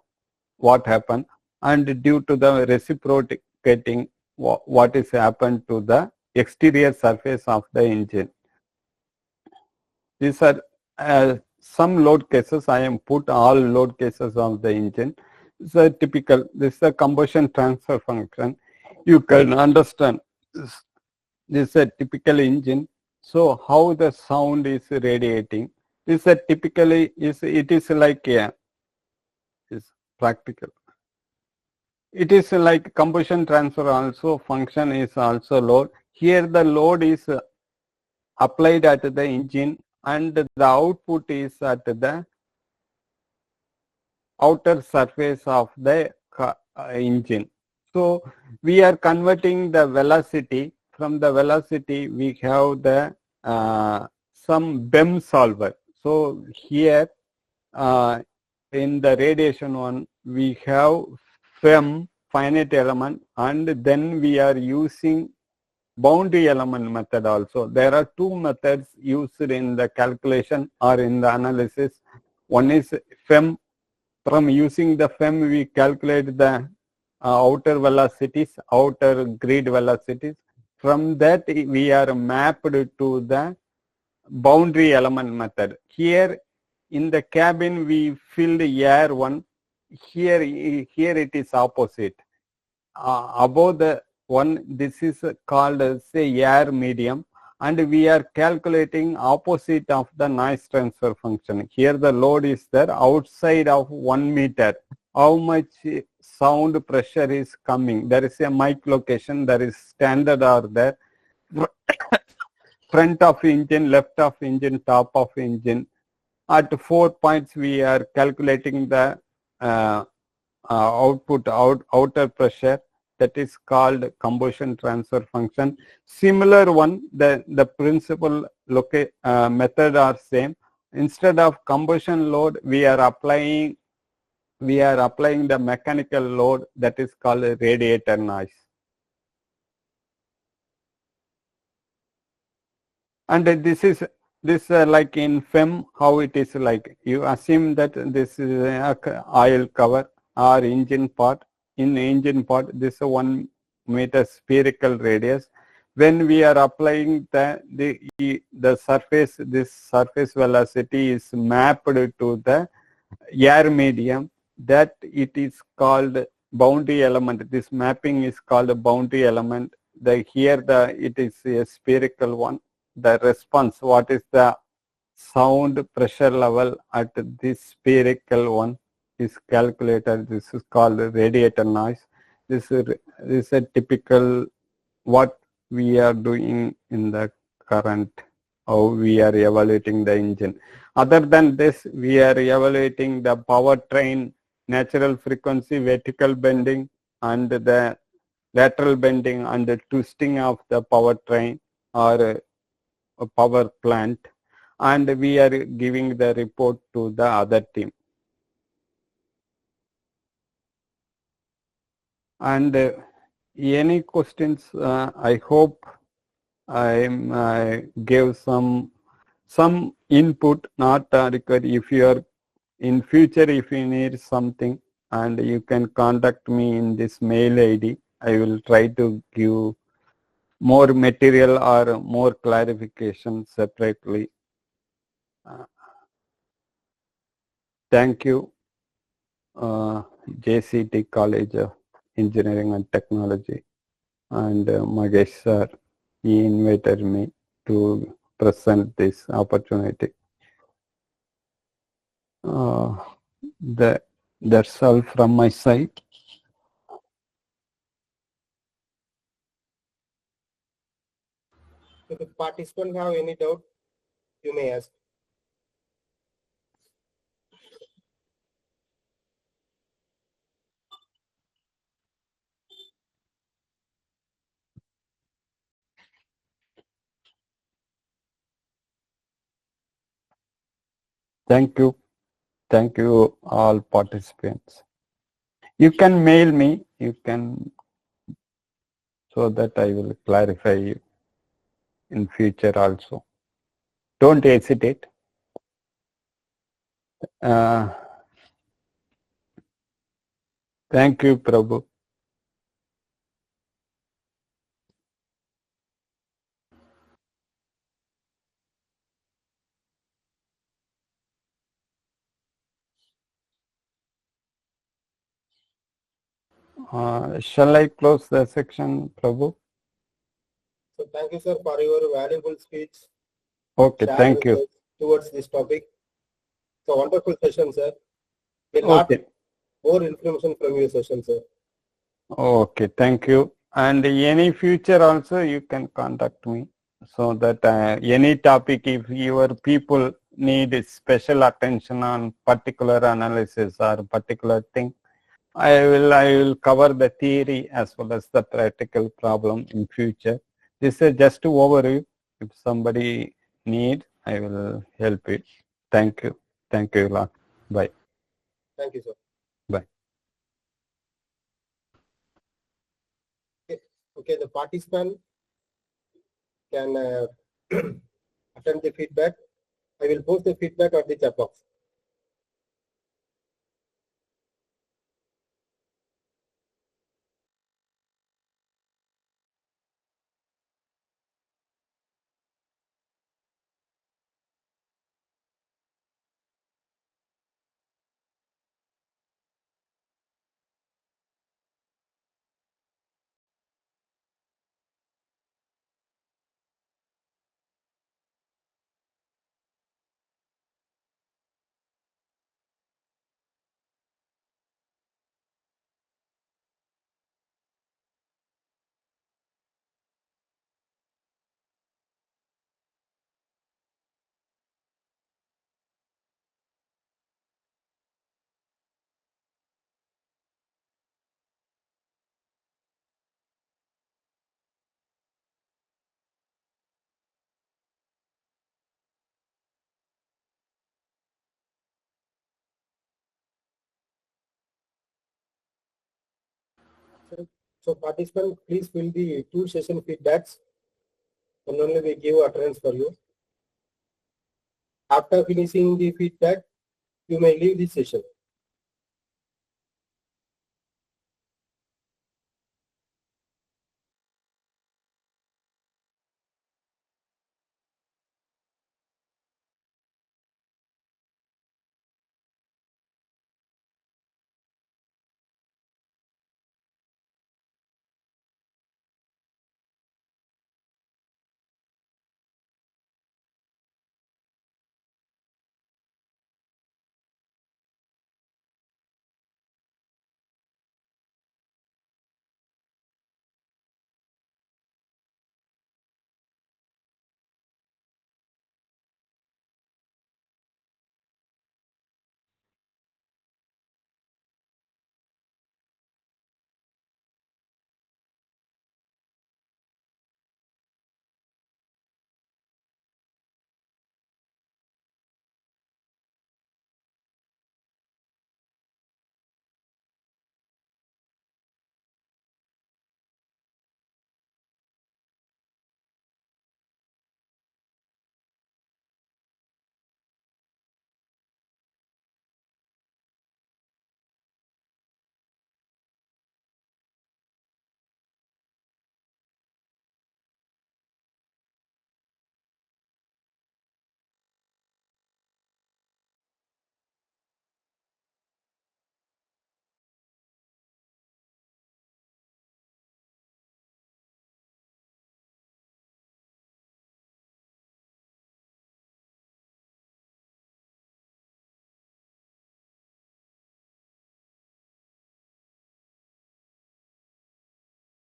what happened, and due to the reciprocating, what is happened to the exterior surface of the engine. These are some load cases. I am put all load cases of the engine. This is typical. This is a combustion transfer function. You can understand this is a typical engine. So how the sound is radiating. This is a typically it is like a is practical. It is like combustion transfer also function is also load. Here the load is applied at the engine, and the output is at the outer surface of the engine. So we are converting the velocity. From the velocity we have the some BEM solver. So here in the radiation one we have FEM, finite element, and then we are using boundary element method also. There are two methods used in the calculation or in the analysis. One is FEM. From using the FEM, we calculate the outer velocities, outer grid velocities. From that, we are mapped to the boundary element method. Here in the cabin, we filled air one. Here it is opposite. Above the one, this is called say air medium, and we are calculating opposite of the noise transfer function. Here the load is there outside of 1 meter. How much sound pressure is coming? There is a mic location, there is standard are there. Front of engine, left of engine, top of engine. At 4 points we are calculating the outer pressure, that is called combustion transfer function. Similar one, the principal method are same. Instead of combustion load, we are applying the mechanical load, that is called radiator noise. And this like in FEM, how it is like, you assume that this is oil cover or engine part. In engine part, this is 1 meter spherical radius. When we are applying the surface, this surface velocity is mapped to the air medium, that it is called boundary element. This mapping is called a boundary element. It is a spherical one. The response, what is the sound pressure level at this spherical one is calculated. This is called radiator noise. This is a typical what we are doing in the current, how we are evaluating the engine. Other than this, we are evaluating the powertrain, natural frequency, vertical bending, and the lateral bending and the twisting of the powertrain or a power plant, and we are giving the report to the other team. And any questions? I hope I gave some input, not required. If you are in future, if you need something, and you can contact me in this mail ID, I will try to give more material or more clarification separately. Thank you, JCT College of Engineering and Technology, and Mahesh sir, he invited me to present this opportunity. That's all from my side. If the participant have any doubt, you may ask. Thank you. Thank you all participants. You can mail me, so that I will clarify you in future also. Don't hesitate. Thank you, Prabhu. Shall I close the section, Prabhu? So thank you, sir, for your valuable speech. Okay, thank you. Towards this topic. So wonderful session, sir. We'll Okay. more information from your session, sir. Okay, thank you. And any future also, you can contact me, so that any topic, if your people need special attention on particular analysis or particular thing, I will cover the theory as well as the practical problem in future. This is just to overview. If somebody need, I will help it. Thank you. Thank you a lot. Bye. Thank you, sir. Bye. Okay, the participant can attend the feedback. I will post the feedback on the chat box. So participant, please fill the 2 session feedbacks and only we give utterance for you. After finishing the feedback, you may leave the session.